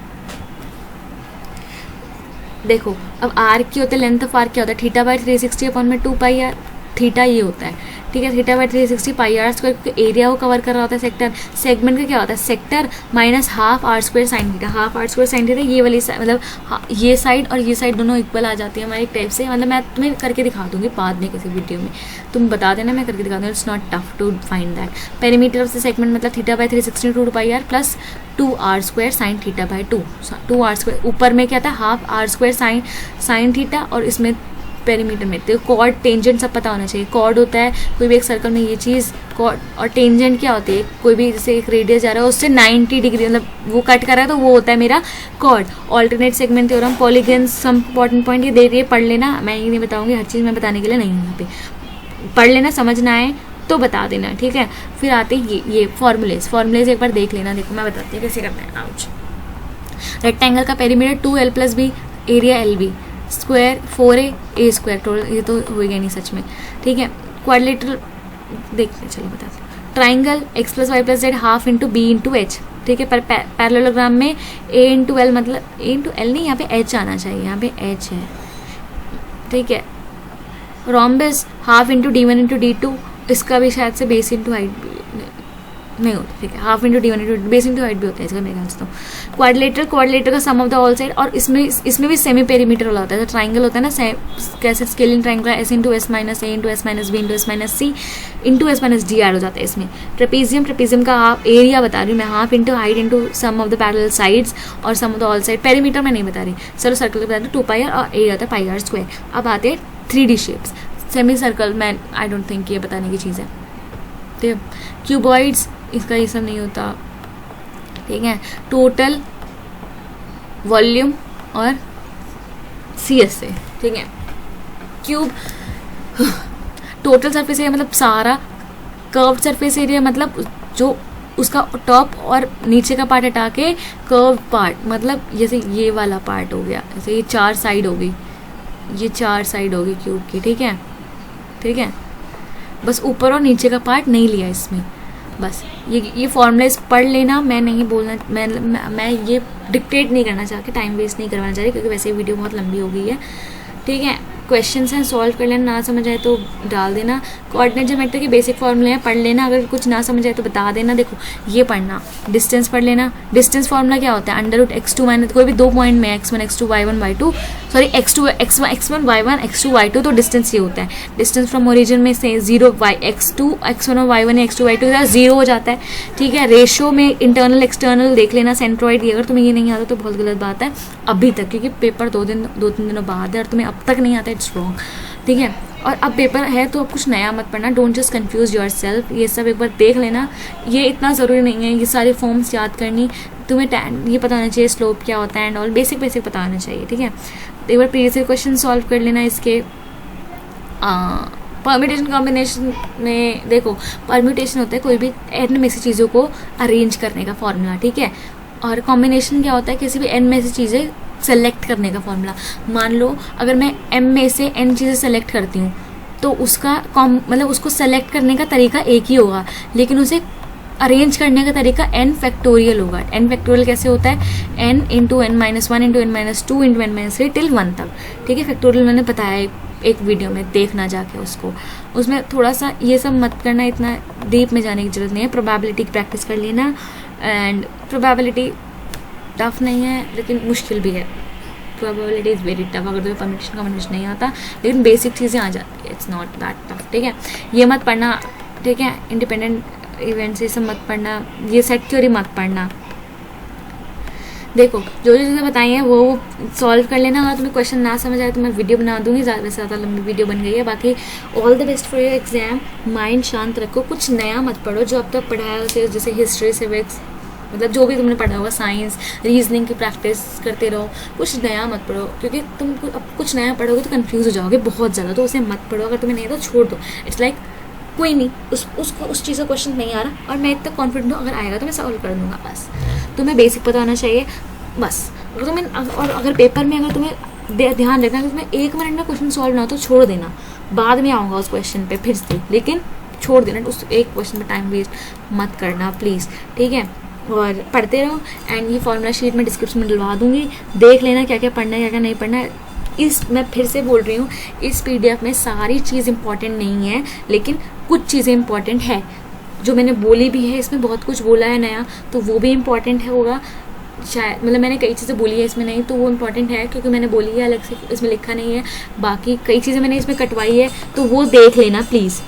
देखो अब आर्क की होता है, लेंथ ऑफ आर्क क्या होता है, θ/360 अपॉन में 2πr, थीटा ये होता है, ठीक है। θ/360 πr², क्योंकि एरिया को कवर कर रहा होता है सेक्टर। सेगमेंट का क्या होता है, sector minus ½ r² sin θ, ½ r² sin θ, ये वाली मतलब ये साइड और ये साइड दोनों इक्वल आ जाती है हमारे एक टाइप से, मतलब मैं तुम्हें करके दिखा दूंगी बाद में किसी वीडियो में, तुम बता देना, मैं करके दिखा दूँगी। It's not tough to find that. Perimeter of the segment मतलब θ/360 2πr + 2r² sin θ/2, 2r², ऊपर में क्या था ½ r² sin θ और इसमें पेरीमीटर में तो कॉर्ड टेंजेंट सब पता होना चाहिए। कॉर्ड होता है कोई भी एक सर्कल में ये चीज़ कॉर्ड, और टेंजेंट क्या होती है, कोई भी जैसे एक रेडियस जा रहा है उससे 90 डिग्री मतलब वो कट कर रहा है तो वो होता है मेरा chord. Alternate segment theorem, polygons, some important point ये दे रही है, पढ़ लेना, मैं ये नहीं बताऊंगी, हर चीज़ मैं बताने के लिए नहीं हूँ यहाँ पे, पढ़ लेना, समझना है तो बता देना, ठीक है। फिर आते हैं ये फॉर्मुलेज एक बार देख लेना। देखो मैं बताती हूँ कैसे करना है। आउच, रेक्टेंगल का perimeter 2l + b, area LB, square 4a a², total ये तो हो गया नहीं सच में, ठीक है। क्वाड्रिलेटरल देखते चलो बताते हैं। Triangle x + y + z ½ × b × h, ठीक है। पर पैरेललोग्राम में a × l मतलब a × l नहीं, यहाँ पे h आना चाहिए, यहाँ पे h है, ठीक है। रोम्बस ½ × d1 × d2, इसका भी शायद से बेस इंटू हाइट नहीं होता, ठीक है। ½ × d1 × बेस इंटू हाइट भी होता है इसका मेरे ख्याल से। तो क्वाड्रिलेटर का सम ऑफ द ऑल साइड, और इसमें भी सेमी पेरीमीटर वाला होता है। ट्राइंगल होता है ना, कैसे scaling triangle s × s - a × s - b × s - c × s - d add हो जाता है इसमें। ट्रेपीजियम का एरिया बता रही हूँ मैं, ½ × height × sum of the parallel sides और sum of the all side. Perimeter मैं नहीं बता रही, चलो सर्कल का बता रही हूँ, 2πr और एरिया होता है πr²। अब आते हैं 3D शेप्स। सेमी सर्कल मैं आई डोंट थिंक ये बताने की चीज़ है, ठीक है। क्यूबॉइड्स, इसका ये सब नहीं होता, ठीक है। टोटल वॉल्यूम और CS से, ठीक है। क्यूब टोटल सरफेस एरिया मतलब सारा कर्व्ड सरफेस एरिया, मतलब जो उसका टॉप और नीचे का पार्ट हटा के कर्व पार्ट, मतलब जैसे ये वाला पार्ट हो गया, जैसे ये 4 साइड हो गई, ये 4 साइड होगी क्यूब की, ठीक है, ठीक है। बस ऊपर और नीचे का पार्ट नहीं लिया इसमें, बस ये फॉर्मूलाइज पढ़ लेना। मैं नहीं बोलना, मैं ये डिक्टेट नहीं करना चाहती, टाइम वेस्ट नहीं करवाना चाह रही, क्योंकि वैसे वीडियो बहुत लंबी हो गई है, ठीक है। क्वेश्चंस हैं सॉल्व कर लेना, ना समझ आए तो डाल देना। कोऑर्डिनेट ज्योमेट्री के बेसिक फॉर्मूले हैं, पढ़ लेना, अगर कुछ ना समझ आए तो बता देना। देखो ये पढ़ना, डिस्टेंस पढ़ लेना। डिस्टेंस फॉर्मूला क्या होता है, √x2 माइनस कोई भी 2 पॉइंट में x1 x2 y1 y2 sorry x1 y1 x2 y2, तो डिस्टेंस ये होता है। डिस्टेंस फ्रॉम ओरिजिन में से 0 x2 x1 और y1 या x2 y2 0 हो जाता है, ठीक है। रेशियो में इंटरनल एक्सटर्नल देख लेना, सेंट्रॉइड। अगर तुम्हें ये नहीं आता तो बहुत गलत बात है अभी तक, क्योंकि पेपर 2-3 दिनों बाद है और तुम्हें अब तक नहीं आता, इट्स रॉन्ग, ठीक है। और अब पेपर है तो अब कुछ नया मत पढ़ना, don't just confuse your self. ये सब एक बार देख लेना, ये इतना ज़रूरी नहीं है ये सारे फॉर्म्स याद करनी, तुम्हें ये पता होना चाहिए स्लोप क्या होता है एंड ऑल, बेसिक पता होना चाहिए, ठीक है। एक बार प्रीवियस क्वेश्चन सॉल्व कर लेना इसके। परम्यूटेशन कॉम्बिनेशन में देखो, परम्यूटेशन होता है कोई भी एन में से चीज़ों को अरेंज करने का फॉर्मूला, ठीक है। और कॉम्बिनेशन क्या होता है, किसी भी एन में से चीज़ें सेलेक्ट करने का फॉर्मूला। मान लो अगर मैं एम में से एन चीज़ें सेलेक्ट करती हूँ तो उसका मतलब उसको सेलेक्ट करने का तरीका एक ही होगा, लेकिन उसे अरेंज करने का तरीका n फैक्टोरियल होगा। n फैक्टोरियल कैसे होता है, n into n minus 1 into n minus 2 into n minus 3 till 1 तक, ठीक है। फैक्टोरियल मैंने बताया एक वीडियो में, देखना जाके उसको, उसमें थोड़ा सा ये सब मत करना, इतना डीप में जाने की जरूरत नहीं है। प्रोबेबिलिटी की प्रैक्टिस कर लेना, एंड प्रोबेबिलिटी टफ नहीं है लेकिन मुश्किल भी है। प्रोबेबिलिटी इज़ वेरी टफ अगर तुम्हें परम्यूटेशन कॉम्बिनेशन नहीं आता, लेकिन बेसिक चीज़ें आ जाती है, इट्स नॉट दैट टफ, ठीक है। ये मत पढ़ना, ठीक है। इंडिपेंडेंट इवेंट्स ये सब मत पढ़ना, ये सेट थ्योरी मत पढ़ना। देखो जो चीज़ें बताई हैं वो सॉल्व कर लेना। अगर तुम्हें क्वेश्चन ना समझ आए तो मैं वीडियो बना दूंगी, ज़्यादा से ज़्यादा लंबी वीडियो बन गई है। बाकी all the best for your exam, mind शांत रखो, कुछ नया मत पढ़ो जो अब तक पढ़ाया उसे, जैसे हिस्ट्री सिविक्स, मतलब जो भी तुमने पढ़ा होगा, साइंस रीजनिंग की प्रैक्टिस करते रहो, कुछ नया मत पढ़ो, क्योंकि तुम अब कुछ नया पढ़ोगे तो कंफ्यूज हो जाओगे बहुत ज़्यादा, तो उसे मत पढ़ो। अगर तुम्हें नहीं तो छोड़ दो, इट्स लाइक कोई नहीं, उस चीज़ का क्वेश्चन नहीं आ रहा और मैं इतना कॉन्फिडेंट हूँ अगर आएगा तो मैं सॉल्व कर दूंगा, बस। तुम्हें बेसिक पता होना चाहिए बस। अगर तुम्हें और अगर पेपर में अगर तुम्हें ध्यान रखना कि तुम्हें 1 मिनट में क्वेश्चन सॉल्व ना हो तो छोड़ देना, बाद में आऊँगा उस क्वेश्चन पे फिर से, लेकिन छोड़ देना, उस एक क्वेश्चन में टाइम वेस्ट मत करना प्लीज़, ठीक है। और पढ़ते रहो, एंड ये फॉर्मूला शीट मैं डिस्क्रिप्शन में डलवा दूँगी, देख लेना क्या क्या पढ़ना है क्या क्या नहीं पढ़ना है। मैं फिर से बोल रही हूँ, इस PDF में सारी चीज़ इंपॉर्टेंट नहीं है, लेकिन कुछ चीज़ें इंपॉर्टेंट है जो मैंने बोली भी है, इसमें बहुत कुछ बोला है नया, तो वो भी इम्पॉर्टेंट है होगा शायद, मतलब मैंने कई चीज़ें बोली है इसमें नहीं, तो वो इम्पॉर्टेंट है क्योंकि मैंने बोली है, अलग से इसमें लिखा नहीं है। बाकी कई चीज़ें मैंने इसमें कटवाई है, तो वो देख लेना प्लीज़।